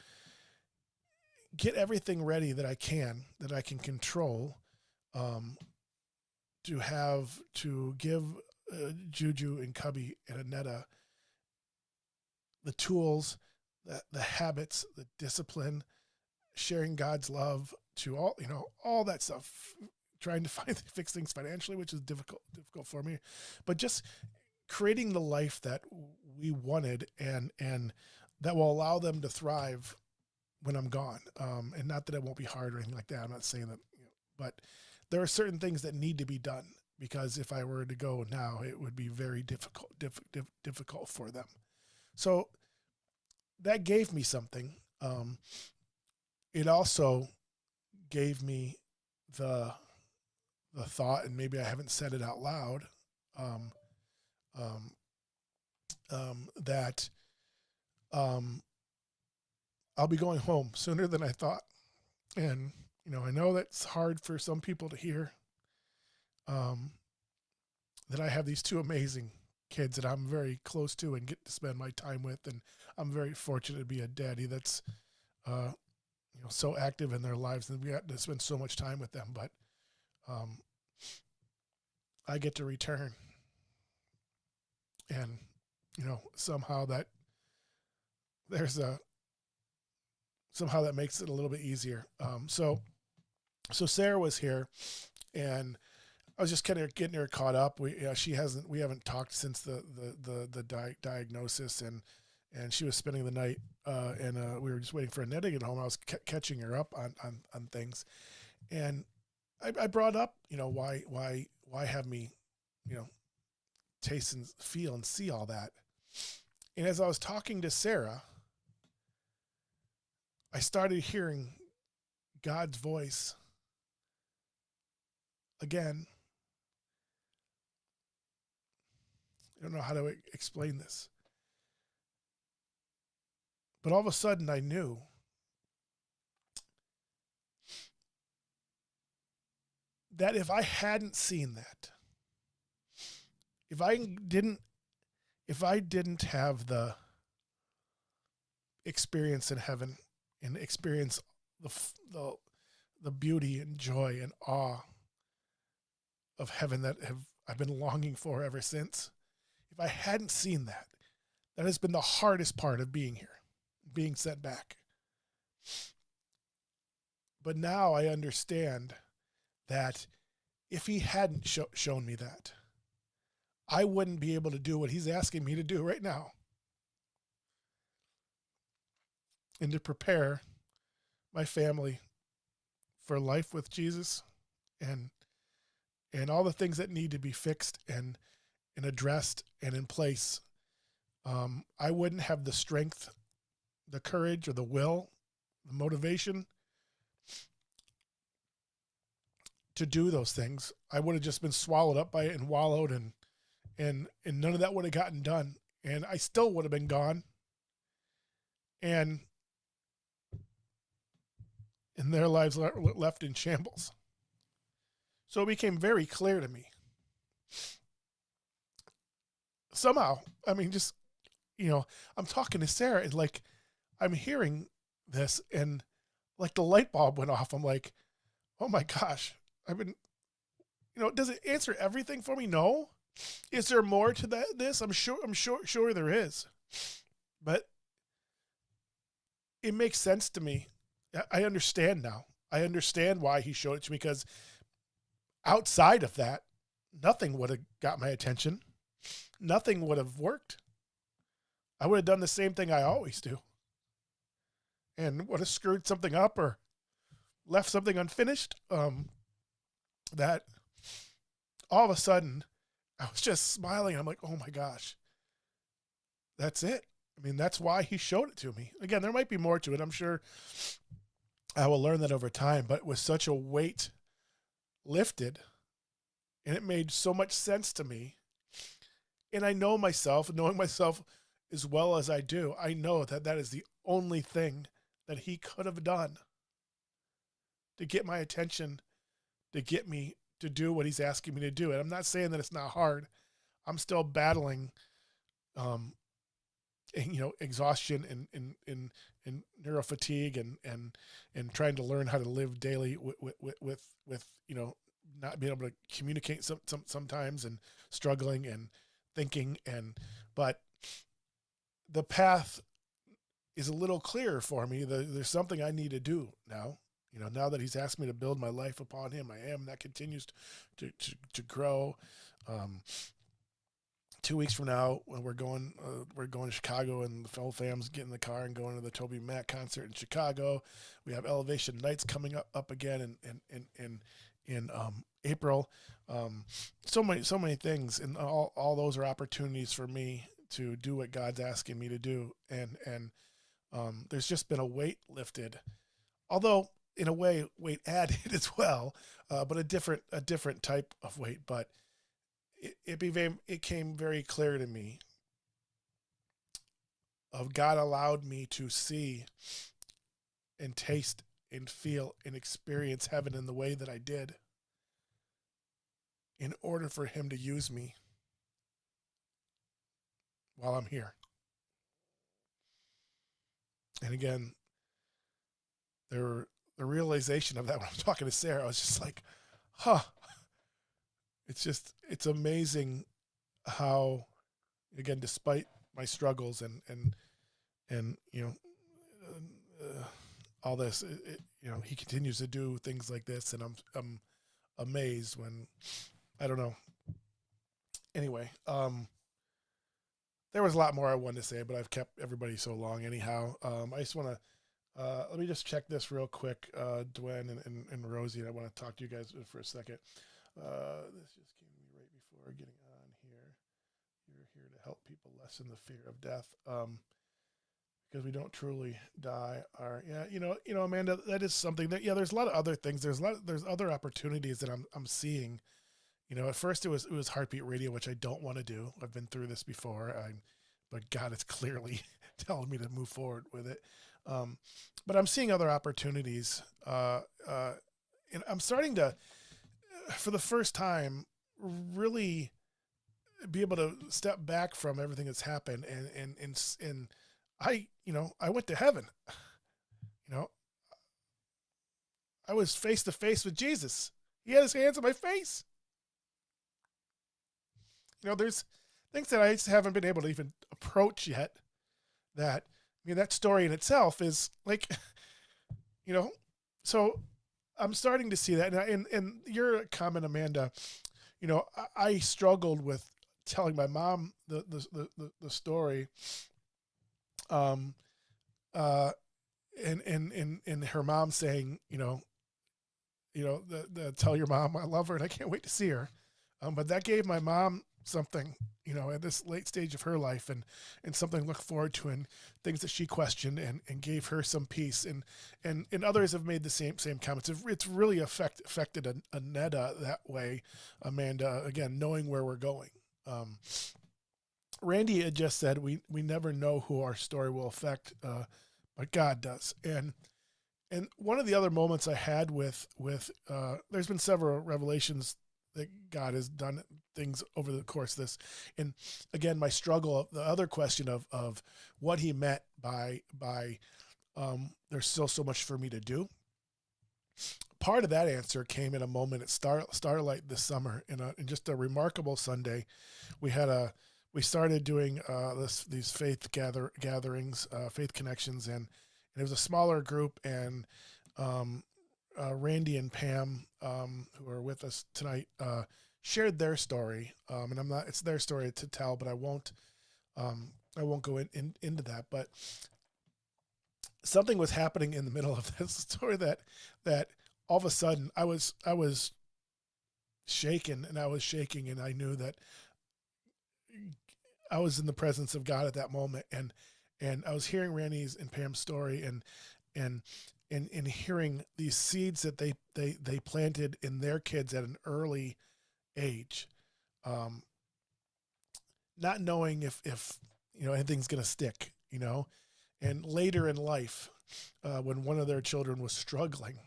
get everything ready that I can control, to give Juju and Cubby and Annetta the tools, the habits, the discipline, sharing God's love, to all that stuff, trying to fix things financially, which is difficult for me, but just creating the life that we wanted, and that will allow them to thrive when I'm gone. And not that it won't be hard or anything like that. I'm not saying that, but there are certain things that need to be done, because if I were to go now, it would be very difficult for them. So that gave me something. It also gave me the thought, and maybe I haven't said it out loud, that I'll be going home sooner than I thought. And, I know that's hard for some people to hear, um, that I have these two amazing kids that I'm very close to and get to spend my time with. And I'm very fortunate to be a daddy that's, uh, so active in their lives, and we got to spend so much time with them. But um, I get to return, and somehow that there's a somehow that makes it a little bit easier. So Sarah was here, and I was just kind of getting her caught up. We haven't talked since the diagnosis, and she was spending the night, and we were just waiting for Annette to get home. I was catching her up on things, and I brought up, why have me, taste and feel and see all that. And as I was talking to Sarah, I started hearing God's voice again. I don't know how to explain this, but all of a sudden I knew that if I hadn't seen that, if I didn't have the experience in heaven and experience the beauty and joy and awe of heaven that I've been longing for ever since, if I hadn't seen that, that has been the hardest part of being here, being set back. But now I understand that if he hadn't shown me that, I wouldn't be able to do what he's asking me to do right now, and to prepare my family for life with Jesus, and all the things that need to be fixed and addressed and in place. I wouldn't have the strength, the courage, or the will, the motivation to do those things. I would have just been swallowed up by it and wallowed, and none of that would have gotten done. And I still would have been gone. And their lives left in shambles. So it became very clear to me. Somehow, I mean, just, I'm talking to Sarah, and like, I'm hearing this, and like the light bulb went off. I'm like, oh my gosh, I've been, does it answer everything for me? No. Is there more to this? I'm sure there is, but it makes sense to me. I understand now. I understand why he showed it to me, because outside of that, nothing would have got my attention. Nothing would have worked. I would have done the same thing I always do, and would have screwed something up or left something unfinished. That all of a sudden I was just smiling. I'm like, oh my gosh, that's it. I mean, that's why he showed it to me. Again, there might be more to it. I'm sure I will learn that over time, but it was such a weight lifted, and it made so much sense to me. And I know myself, knowing myself as well as I do, I know that that is the only thing that he could have done to get my attention, to get me to do what he's asking me to do. And I'm not saying that it's not hard. I'm still battling, exhaustion and neurofatigue, and trying to learn how to live daily with not being able to communicate sometimes, and struggling and thinking, but the path is a little clearer for me. There's something I need to do now. Now that he's asked me to build my life upon him, that continues to grow. 2 weeks from now, when we're going to Chicago, and the whole fam's getting in the car and going to the Toby Mac concert in Chicago. We have Elevation Nights coming up again in April. So many things, and all those are opportunities for me to do what God's asking me to do. And there's just been a weight lifted, although in a way weight added as well, but a different type of weight. But it came very clear to me of God allowed me to see and taste and feel and experience heaven in the way that I did in order for him to use me while I'm here. And again, the realization of that when I'm talking to Sarah, I was just like, huh. It's amazing how, again, despite my struggles and all this, he continues to do things like this, and I'm amazed when, I don't know. Anyway, there was a lot more I wanted to say, but I've kept everybody so long anyhow. I just want to, let me just check this real quick, Dwayne and Rosie, and I want to talk to you guys for a second. This just came to me right before getting on here. You're here to help people lessen the fear of death, because we don't truly die. Amanda, that is something that, there's a lot of other things. There's other opportunities that I'm seeing. At first it was Heartbeat Radio, which I don't want to do. I've been through this before. But God, it's clearly telling me to move forward with it. But I'm seeing other opportunities, and I'm starting to, for the first time, really be able to step back from everything that's happened, and I went to heaven. I was face to face with Jesus. He had his hands on my face. There's things that I just haven't been able to even approach yet. That story in itself is like, so I'm starting to see that. And your comment, Amanda, I struggled with telling my mom the story, and her mom saying, tell your mom I love her and I can't wait to see her. But that gave my mom something, at this late stage of her life, and something to look forward to, and things that she questioned, and gave her some peace, and others have made the same comments. It's really affected Anetta that way, Amanda, again, knowing where we're going. Randy had just said, we never know who our story will affect, but God does. And one of the other moments I had with there's been several revelations that God has done things over the course of this. And again, my struggle, the other question of what he meant by there's still so much for me to do. Part of that answer came in a moment at Starlight this summer, in just a remarkable Sunday. We started doing these faith gatherings, faith connections, and it was a smaller group, and Randy and Pam, who are with us tonight, shared their story. And it's their story to tell, but I won't go into that. But something was happening in the middle of this story that all of a sudden I was shaken, and I knew that I was in the presence of God at that moment. And I was hearing Randy's and Pam's story, and hearing these seeds that they planted in their kids at an early age, not knowing if anything's going to stick, and later in life, when one of their children was struggling,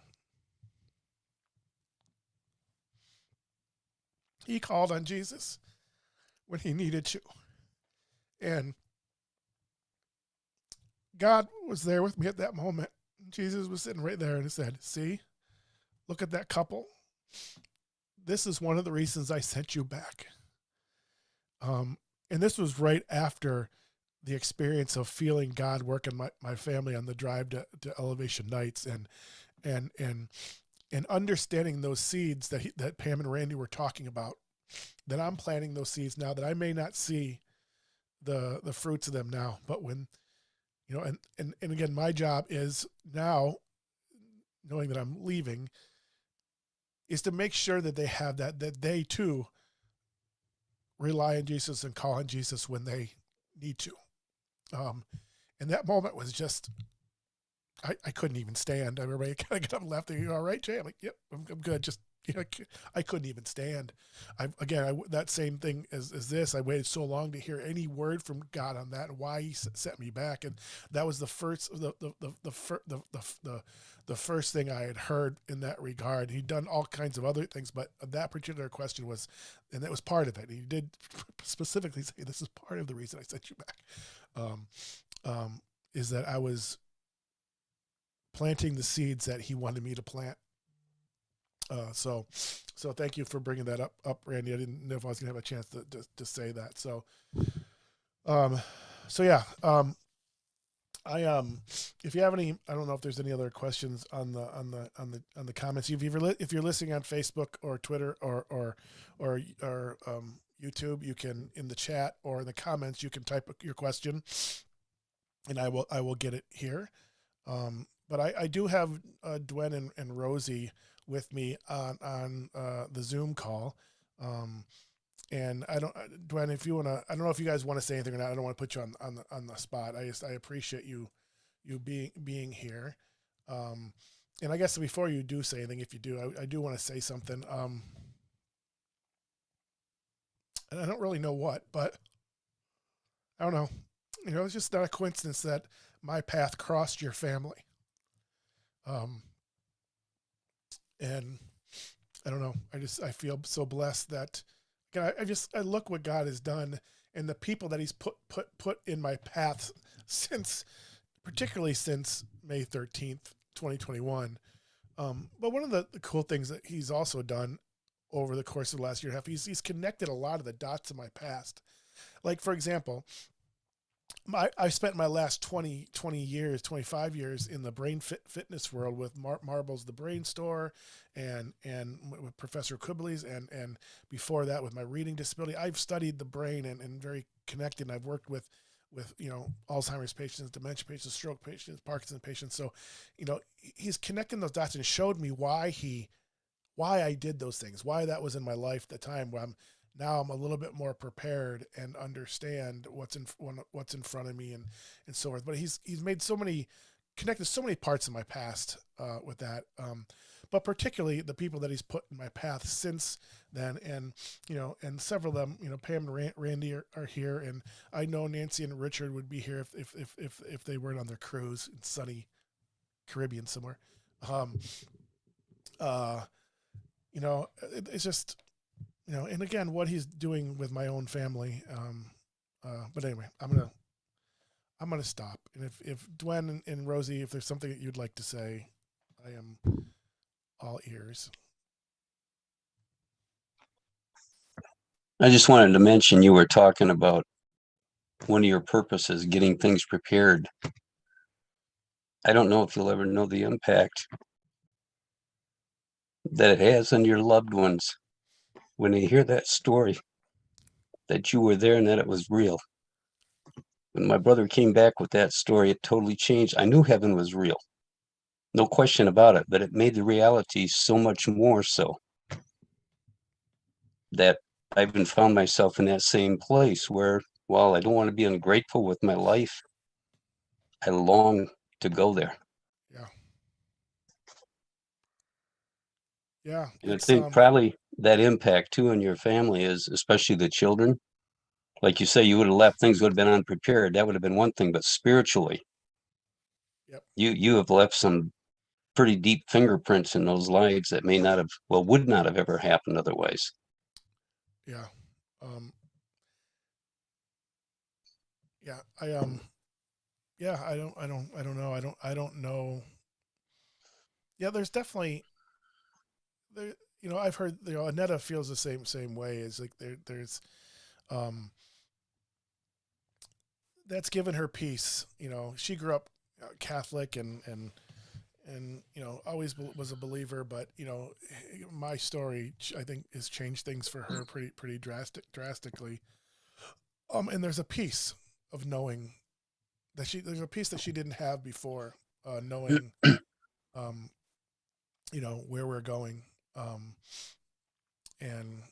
he called on Jesus when he needed to, and God was there with me at that moment. Jesus was sitting right there and he said, see, look at that couple. This is one of the reasons I sent you back. And this was right after the experience of feeling God work in my family on the drive to Elevation Nights, and understanding those seeds that Pam and Randy were talking about, that I'm planting those seeds now, that I may not see the fruits of them now, but when, and again, my job is now, knowing that I'm leaving, is to make sure that they have that they too rely on Jesus and call on Jesus when they need to. And that moment was just, I couldn't even stand. Everybody kind of got up and left. Are you all right, Jay? I'm like, yep, I'm good. Just I couldn't even stand. That same thing as this. I waited so long to hear any word from God on that and why He set me back, and that was the first the first thing I had heard in that regard. He'd done all kinds of other things, but that particular question was, and that was part of it. He did specifically say, "This is part of the reason I sent you back." Um, is that I was planting the seeds that He wanted me to plant. So thank you for bringing that up, Randy. I didn't know if I was gonna have a chance to say that. Um, so yeah, if you have any, I don't know if there's any other questions on the comments. If you're listening on Facebook or Twitter or YouTube, you can, in the chat or in the comments, you can type your question, and I will get it here. But I do have Dwen and Rosie with me on the Zoom call. And I don't, Dwen, if you want to, I don't know if you guys want to say anything or not. I don't want to put you on the spot. I appreciate you being here. And I guess before you do say anything, if you do, I do want to say something. And I don't really know what, but I don't know. It's just not a coincidence that my path crossed your family. And I don't know. I feel so blessed that I look what God has done and the people that He's put in my path particularly since May 13th, 2021. But one of the cool things that He's also done over the course of the last year and a half, He's connected a lot of the dots in my past. Like, for example, I spent my last 25 years in the brain fitness world with Marbles, the Brain Store, and with Professor Kubelis, and before that with my reading disability. I've studied the brain and very connected. And I've worked with Alzheimer's patients, dementia patients, stroke patients, Parkinson's patients. So, He's connecting those dots and showed me why I did those things, why that was in my life at the time where I'm a little bit more prepared and understand what's in front of me and so forth. But he's connected so many parts of my past with that. But particularly the people that He's put in my path since then, and several of them, Pam and Randy are here, and I know Nancy and Richard would be here if they weren't on their cruise in sunny Caribbean somewhere. It's just. And again, what He's doing with my own family. But anyway, I'm gonna stop. And if Dwen and Rosie, if there's something that you'd like to say, I am all ears. I just wanted to mention you were talking about one of your purposes, getting things prepared. I don't know if you'll ever know the impact that it has on your loved ones when they hear that story, that you were there and that it was real. When my brother came back with that story, it totally changed. I knew heaven was real, no question about it, but it made the reality so much more so that I even found myself in that same place where, while I don't want to be ungrateful with my life, I long to go there. Yeah. Yeah. And I think probably that impact too in your family is, especially the children. Like you say, you would have left, things would have been unprepared. That would have been one thing, but spiritually, Yep. you have left some pretty deep fingerprints in those lives that would not have ever happened otherwise. Yeah. Yeah. Yeah. I don't know. I don't know. Yeah. There's definitely there. I've heard. Annetta feels the same way. It's like there's that's given her peace. She grew up Catholic and always was a believer, but my story, I think, has changed things for her pretty drastically. And there's a peace of knowing that there's a peace that she didn't have before, knowing where we're going. And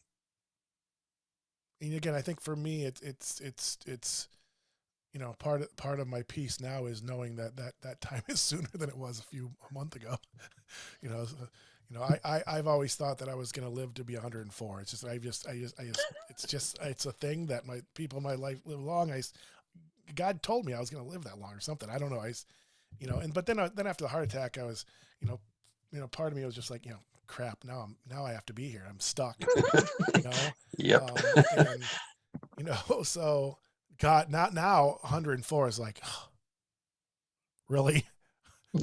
again, I think for me, it's part of my peace now is knowing that time is sooner than it was a month ago. you know, so, I've always thought that I was going to live to be 104. It's just, it's a thing that my people in my life live long. God told me I was going to live that long or something. I don't know. But then after the heart attack, I was, part of me was just like, crap. Now I have to be here. I'm stuck. Yep. So God, not now 104 is like, really?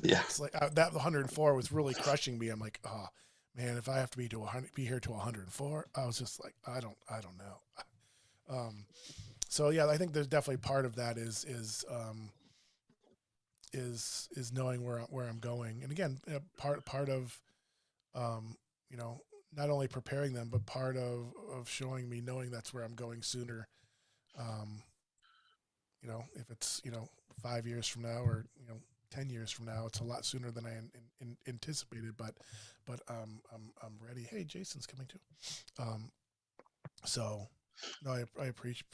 Yeah. It's like that 104 was really crushing me. I'm like, oh man, if I have to be here to 104, I was just like, I don't know. So yeah, I think there's definitely part of that is knowing where I'm going. And again, part of, not only preparing them, but part of showing me, knowing that's where I'm going sooner. If it's, 5 years from now or, 10 years from now, it's a lot sooner than I anticipated, but I'm ready. Hey, Jason's coming too. So no, I appreciate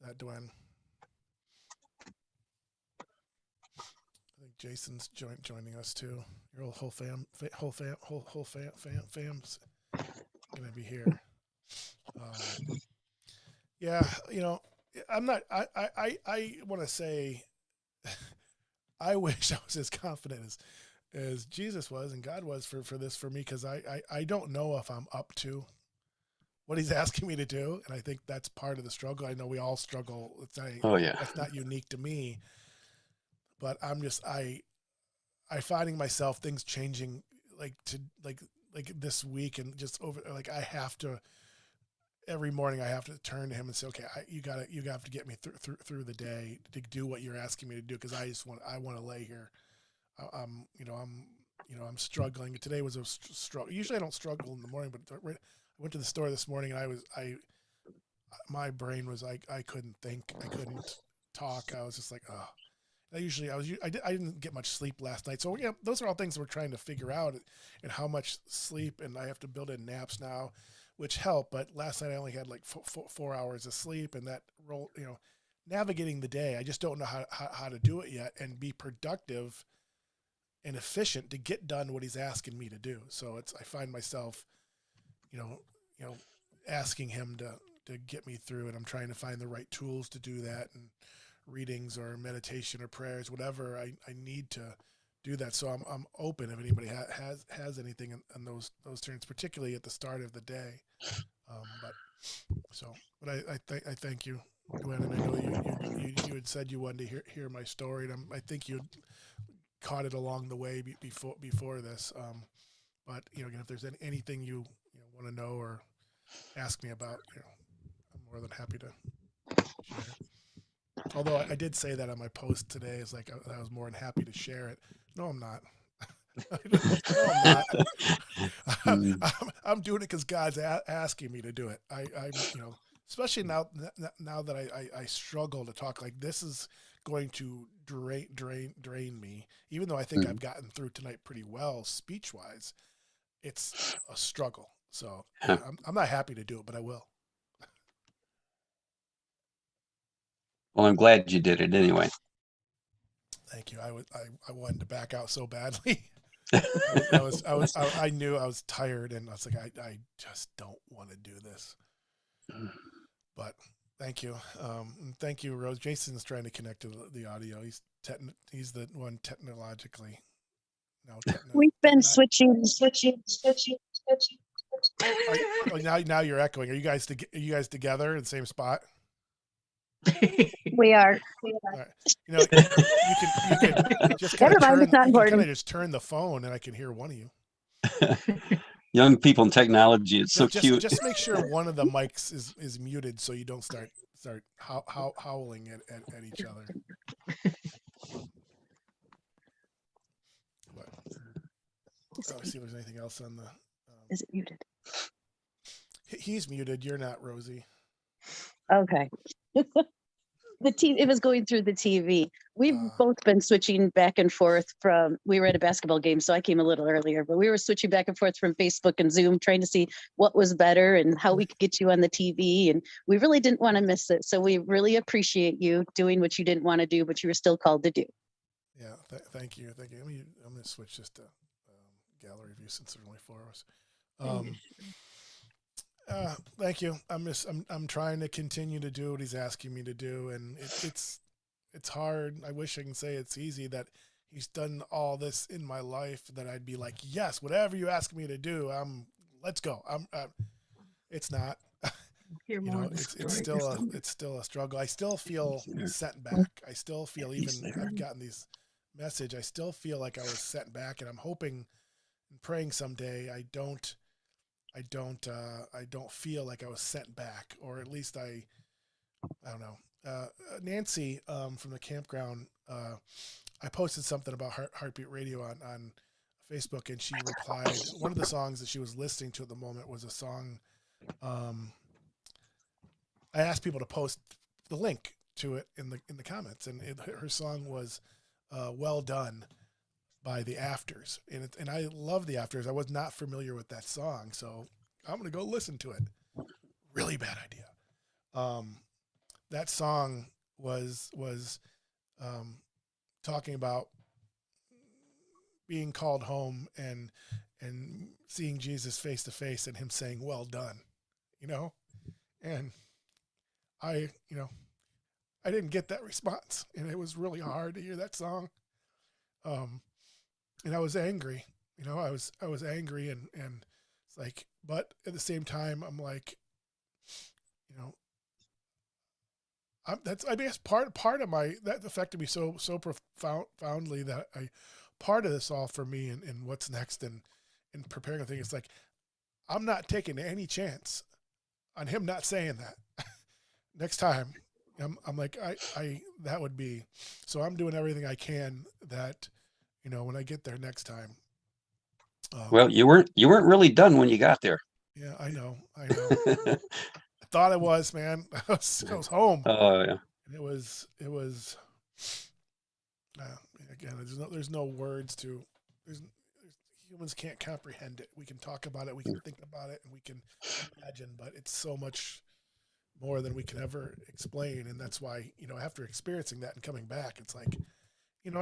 that, Dwayne. I think Jason's joining us too. Your whole fam's gonna be here. Yeah, I'm not. I want to say, I wish I was as confident as Jesus was and God was for this for me, because I don't know if I'm up to what He's asking me to do, and I think that's part of the struggle. I know we all struggle. That's not unique to me, but I'm just I finding myself things changing like this week, and just over, like I have to. Every morning I have to turn to Him and say, okay, you have to get me through the day to do what you're asking me to do. Cause I want to lay here. I'm struggling. Today was a struggle. Usually I don't struggle in the morning, but I went to the store this morning and my brain was I couldn't think. I couldn't talk. I was just like, oh. I didn't get much sleep last night. So yeah, those are all things we're trying to figure out, and how much sleep, and I have to build in naps now, which help. But last night I only had like 4 hours of sleep, and that navigating the day, I just don't know how to do it yet and be productive and efficient to get done what He's asking me to do. So I find myself, asking Him to get me through, and I'm trying to find the right tools to do that, and readings or meditation or prayers, whatever I need to do that. So I'm open if anybody has anything in those terms, particularly at the start of the day. But I thank you, Gwen, and I know you had said you wanted to hear my story, and I think you caught it along the way before this. But again, if there's anything you want to know or ask me about, I'm more than happy to share. Although I did say that on my post today, it's like I was more than happy to share it. No, I'm not. No, I'm not. I'm doing it because God's asking me to do it. I'm especially now that I struggle to talk, like this is going to drain me. Even though I think I've gotten through tonight pretty well speech wise, it's a struggle. So I'm not happy to do it, but I will. Well, I'm glad you did it anyway. Thank you. I wanted to back out so badly. I knew I was tired, and I was like, I just don't want to do this. But thank you. And thank you, Rose. Jason's trying to connect to the audio. He's the one technologically. We've been switching. Now you're echoing. Are you guys together in the same spot? We are. Right. You can just kind of just turn the phone, and I can hear one of you. Young people in technology, it's so cute. Just make sure one of the mics is muted, so you don't start howling at each other. Let's see if there's anything else on the. Is it muted? He's muted. You're not, Rosie. Okay. It was going through the TV. We've Uh, both been switching back and forth we were at a basketball game, so I came a little earlier, but we were switching back and forth from Facebook and Zoom, trying to see what was better and how we could get you on the TV. And we really didn't want to miss it. So we really appreciate you doing what you didn't want to do, but you were still called to do. yeah, thank you. Thank you. I'm going to switch this to gallery view since there's only 4 of us. Thank you. I'm trying to continue to do what he's asking me to do, and it's hard. I wish I can say it's easy that he's done all this in my life that I'd be like, yes, whatever you ask me to do, let's go. It's not. Hear more of the It's story. still a struggle. I still feel sent back. I still feel I've gotten these message. I still feel like I was sent back, and I'm hoping and praying someday I don't feel like I was sent back, or at least I don't know. Nancy from the campground, I posted something about Heartbeat Radio on Facebook, and she replied. One of the songs that she was listening to at the moment was a song. I asked people to post the link to it in the comments, and her song was "Well Done" by the Afters, and I love the Afters. I was not familiar with that song, so I'm gonna go listen to it. Really bad idea. That song was talking about being called home and seeing Jesus face to face and him saying, "Well done," and I didn't get that response, and it was really hard to hear that song. And I was angry, I was angry, and it's like, but at the same time, I'm like, I guess part of that affected me so profoundly that part of this all for me and what's next and preparing a thing. It's like, I'm not taking any chance on him not saying that next time. I'm like, that would be, so I'm doing everything I can that, when I get there next time. Well, you weren't really done when you got there. Yeah, I know. I thought I was, man. I was home. Oh yeah. And it was again, there's no words to, humans can't comprehend it. We can talk about it, we can think about it, and we can imagine, but it's so much more than we can ever explain. And that's why, after experiencing that and coming back, it's like, and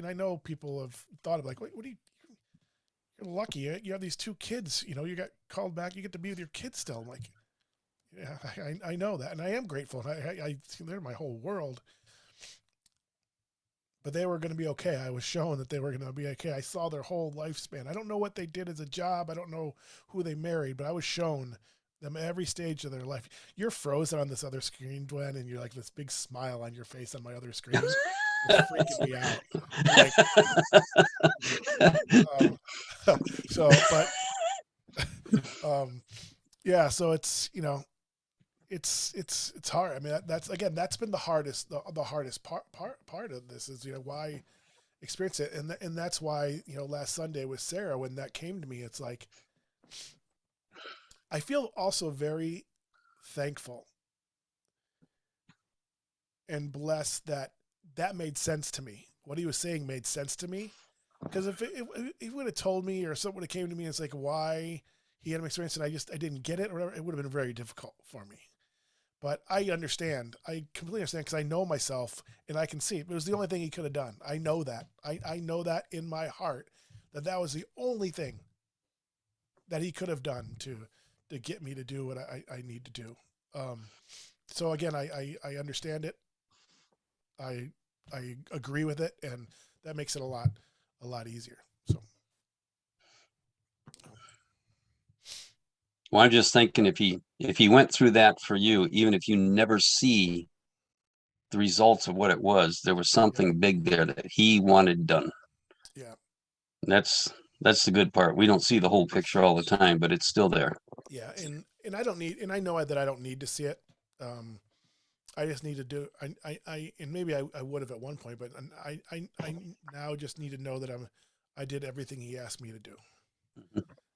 I know people have thought of like, what do you're lucky. You have these 2 kids, you got called back, you get to be with your kids still. I'm like, yeah, I know that. And I am grateful. And they're my whole world, but they were going to be okay. I was shown that they were going to be okay. I saw their whole lifespan. I don't know what they did as a job. I don't know who they married, but I was shown them every stage of their life. You're frozen on this other screen, Dwayne, and you're like this big smile on your face on my other screen. It's freaking me out. Yeah, so it's, it's hard. I mean, that's been the hardest part of this is, why experience it. And that's why, last Sunday with Sarah, when that came to me, it's like, I feel also very thankful and blessed that made sense to me. What he was saying made sense to me. Because if he would have told me, or someone would have came to me and it's like why he had an experience and I didn't get it or whatever, it would have been very difficult for me. But I understand. I completely understand because I know myself and I can see it. It was the only thing he could have done. I know that. I know that in my heart that was the only thing that he could have done to get me to do what I need to do. So again, I understand it. I agree with it, and that makes it a lot easier. So. Well, I'm just thinking if he went through that for you, even if you never see the results of what it was, there was something big there that he wanted done. Yeah. And that's the good part. We don't see the whole picture all the time, but it's still there. Yeah, and I don't need, and I know that I don't need to see it. I just need to do. I and maybe I would have at one point, but I now just need to know that I did everything he asked me to do,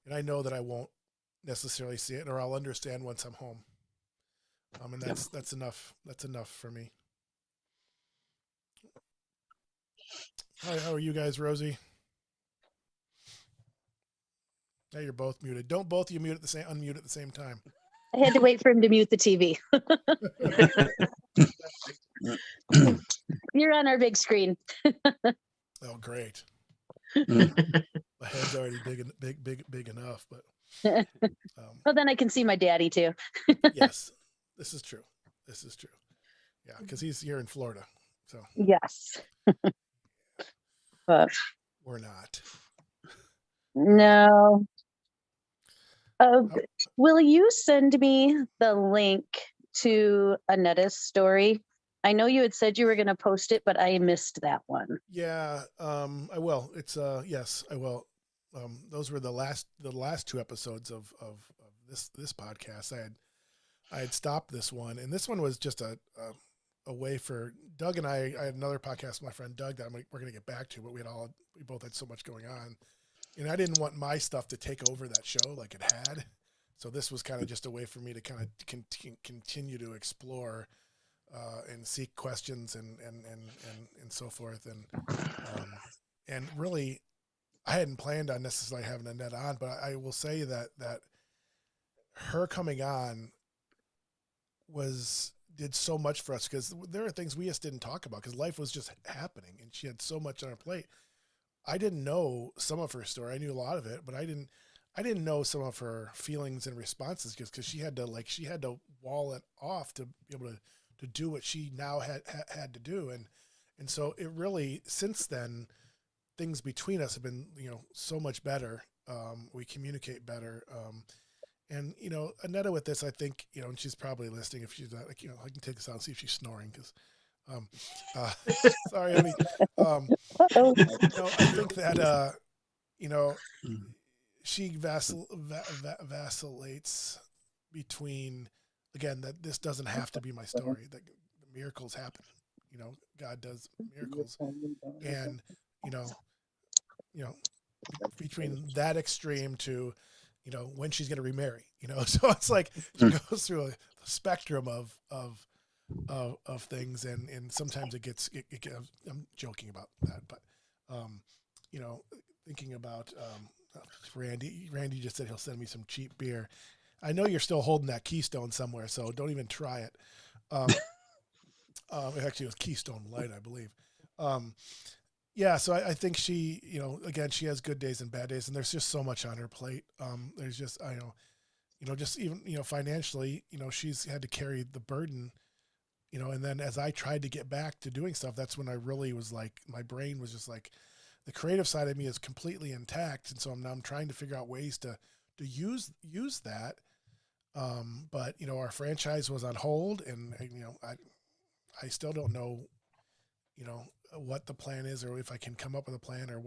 and I know that I won't necessarily see it, or I'll understand once I'm home. And that's enough. That's enough for me. How are you guys, Rosie? Now you're both muted. Don't both of you unmute at the same time. I had to wait for him to mute the TV. You're on our big screen. Oh, great. Mm. My head's already big enough, but Well, then I can see my daddy too. yes, this is true. This is true. Yeah, because he's here in Florida, so Yes. But we're not. no. How- Will you send me the link to Annetta's story? I know you had said you were going to post it, but I missed that one. Yeah, I will. It's yes, I will. Those were the last two episodes of this podcast. I had stopped this one, and this one was just a way for Doug and I had another podcast with my friend Doug that we're going to get back to, but we both had so much going on, and I didn't want my stuff to take over that show like it had. So this was kind of just a way for me to kind of continue to explore and seek questions and so forth, and really, I hadn't planned on necessarily having Annette on, but I will say that her coming on did so much for us, because there are things we just didn't talk about because life was just happening and she had so much on her plate. I didn't know some of her story. I knew a lot of it, but I didn't know some of her feelings and responses because she had to wall it off to be able to do what she now had to do. And so it really, since then, things between us have been, so much better. We communicate better. And, Annetta with this, I think, and she's probably listening if she's not, I can take this out and see if she's snoring because, sorry, honey. I think that, she vacillates between, again, that this doesn't have to be my story, that the miracles happen. God does miracles. And, between that extreme to, when she's going to remarry, so it's like she goes through a spectrum of things, and sometimes it gets, I'm joking about that, but, thinking about, Randy just said he'll send me some cheap beer. I know you're still holding that Keystone somewhere, so don't even try it. Actually, it was Keystone Light, I believe. Yeah, so I think she, again, she has good days and bad days, and there's just so much on her plate. There's just, just even, financially, she's had to carry the burden, and then as I tried to get back to doing stuff, that's when I really was like, my brain was just like, the creative side of me is completely intact. And so I'm trying to figure out ways to use that. But, our franchise was on hold, and, I still don't know, what the plan is, or if I can come up with a plan, or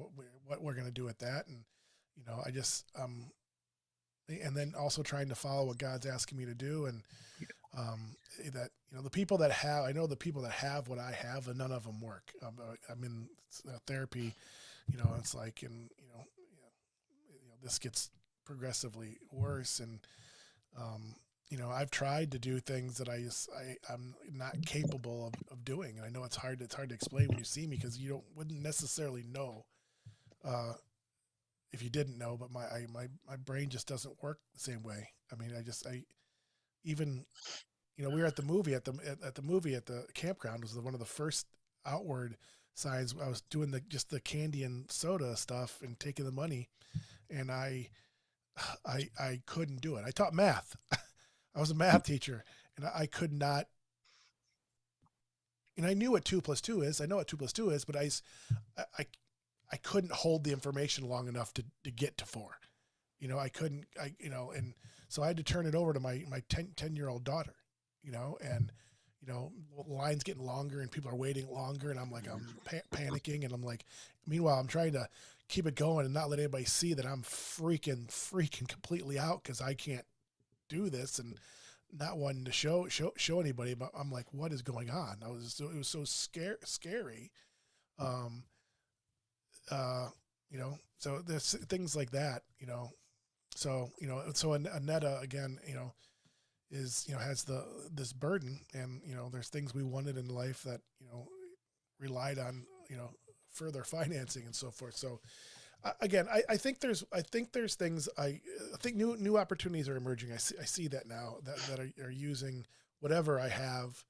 what we're going to do with that. And, I just, and then also trying to follow what God's asking me to do. And, that, the people that have, I know the people that have what I have, and none of them work. I'm in therapy, it's like, and, this gets progressively worse. And, I've tried to do things that I'm not capable of doing. And I know it's hard to explain when you see me, because you wouldn't necessarily know, if you didn't know, but my brain just doesn't work the same way. I mean, even, we were at the movie at the campground. Was one of the first outward signs. I was doing just the candy and soda stuff and taking the money, and I couldn't do it. I taught math. I was a math teacher, and I could not. And I knew what 2 + 2 is. I know what 2 + 2 is, but I couldn't hold the information long enough to get to 4. I couldn't. And so I had to turn it over to my 10-year-old daughter. And lines getting longer and people are waiting longer, and I'm like, I'm panicking, and I'm like, meanwhile, I'm trying to keep it going and not let anybody see that I'm freaking completely out, because I can't do this, and not wanting to show anybody. But I'm like, what is going on? It was so scary. So there's things like that, so, so Annetta, again, is, has this burden, and, there's things we wanted in life that, relied on, further financing and so forth. So again, I think there's things I think new opportunities are emerging. I see that now that are using whatever I have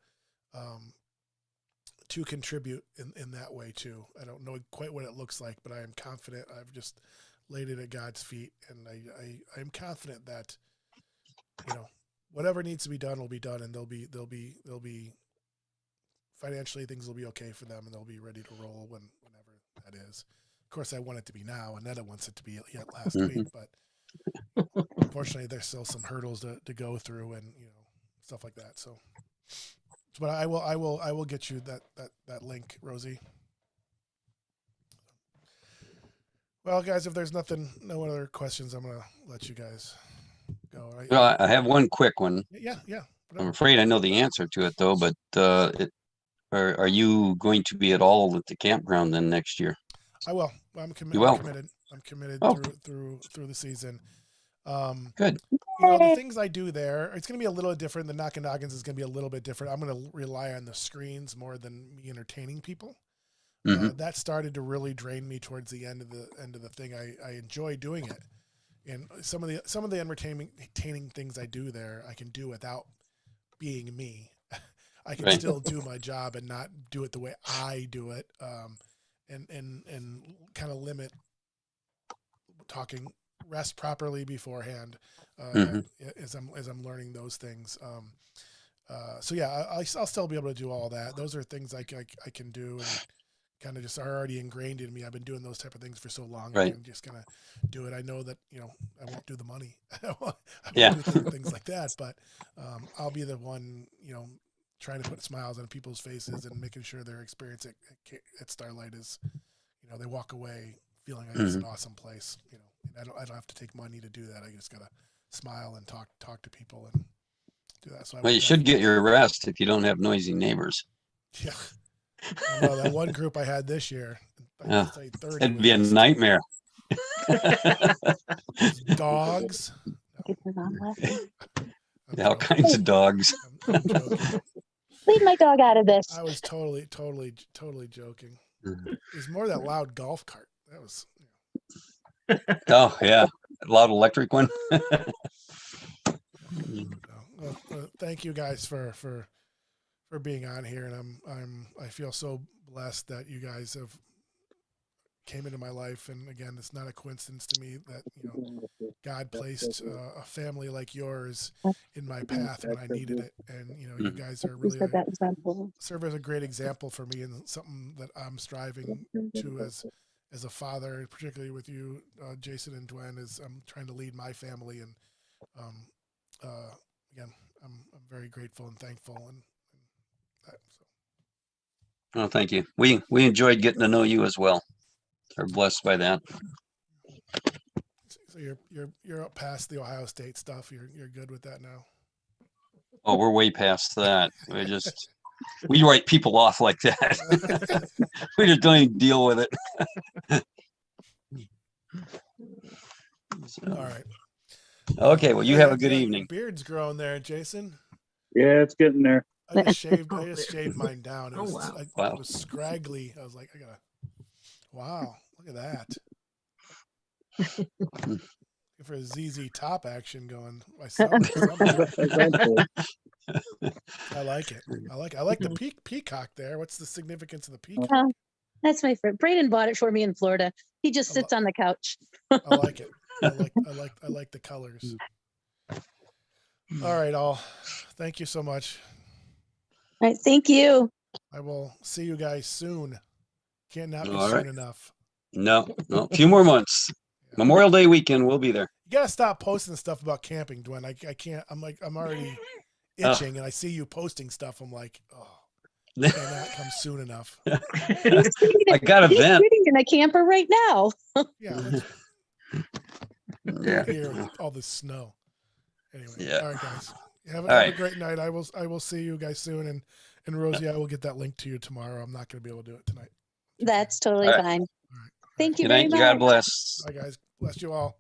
to contribute in that way too. I don't know quite what it looks like, but I am confident. I've just laid it at God's feet, and I am confident that, you know, whatever needs to be done will be done, and they'll be financially, things will be okay for them, and they'll be ready to roll whenever that is. Of course, I want it to be now, and Netta wants it to be yet last week, but unfortunately, there's still some hurdles to go through, and stuff like that. So, but I will get you that link, Rosie. Well, guys, if there's no other questions, I'm gonna let you guys go. Well, I have one quick one. Yeah. I'm afraid I know the answer to it though, but are you going to be at all at the campground then next year? I will. I'm committed. You will? I'm committed Oh. through the season. Good. The things I do there, it's going to be a little different. The Knockin' Noggins is going to be a little bit different. I'm going to rely on the screens more than me entertaining people. That started to really drain me towards the end of the thing. I enjoy doing it, and some of the entertaining things I do there, I can do without being me. I can still do my job and not do it the way I do it, and kind of limit talking, rest properly beforehand, as I'm learning those things. So yeah, I'll still be able to do all that. Those are things I can do, and kind of just are already ingrained in me. I've been doing those type of things for so long. Right. I'm just gonna do it. I know that I won't do the money. I won't Yeah. do things like that, but I'll be the one trying to put smiles on people's faces and making sure their experience at Starlight is they walk away feeling like it's an awesome place. And I don't have to take money to do that. I just gotta smile and talk to people and do that. So Well, you should get your rest if you don't have noisy neighbors. Yeah. I know that one group I had this year. Yeah. 30 It'd be a was nightmare. dogs. Yeah, all kinds of dogs. I'm joking. Leave my dog out of this. I was totally joking. It was more that loud golf cart. That was. Oh yeah, loud electric one. Well, thank you guys for being on here, and I feel so blessed that you guys have came into my life. And again, it's not a coincidence to me that God placed a family like yours in my path when I needed it, and you guys are really serve as a great example for me, and something that I'm striving to as a father, particularly with you, Jason and Dwayne, as I'm trying to lead my family. And again, I'm very grateful and thankful, and that. So. Oh, thank you. We enjoyed getting to know you as well. We're blessed by that. So you're up past the Ohio State stuff. You're good with that now. Oh, we're way past that. We write people off like that. We just don't even deal with it. All right. Okay. Well, you have a good evening. Beard's growing there, Jason. Yeah, it's getting there. I just shaved mine down. It was, Wow. It was scraggly. I was like, wow, look at that. For ZZ Top action going. I like it. I like the peacock there. What's the significance of the peacock? That's my friend. Braden bought it for me in Florida. He just sits on the couch. I like it. I like the colors. All right, all. Thank you so much. All right, thank you. I will see you guys soon. Can't not be All soon right. enough. No, a few more months. Memorial Day weekend, we'll be there. You gotta stop posting stuff about camping, Dwayne. I can't. I'm already itching, and I see you posting stuff. I'm like, oh, cannot come soon enough. I got a He's vent. sitting in a camper right now. Yeah. Yeah. Here with all this snow. Anyway. Yeah. All right, guys. Have All a right. great night. I will see you guys soon, and Rosie, I will get that link to you tomorrow. I'm not going to be able to do it tonight. That's totally All right. fine. All right. Thank you Good very night. much. God bless. Bye, guys. Bless you all.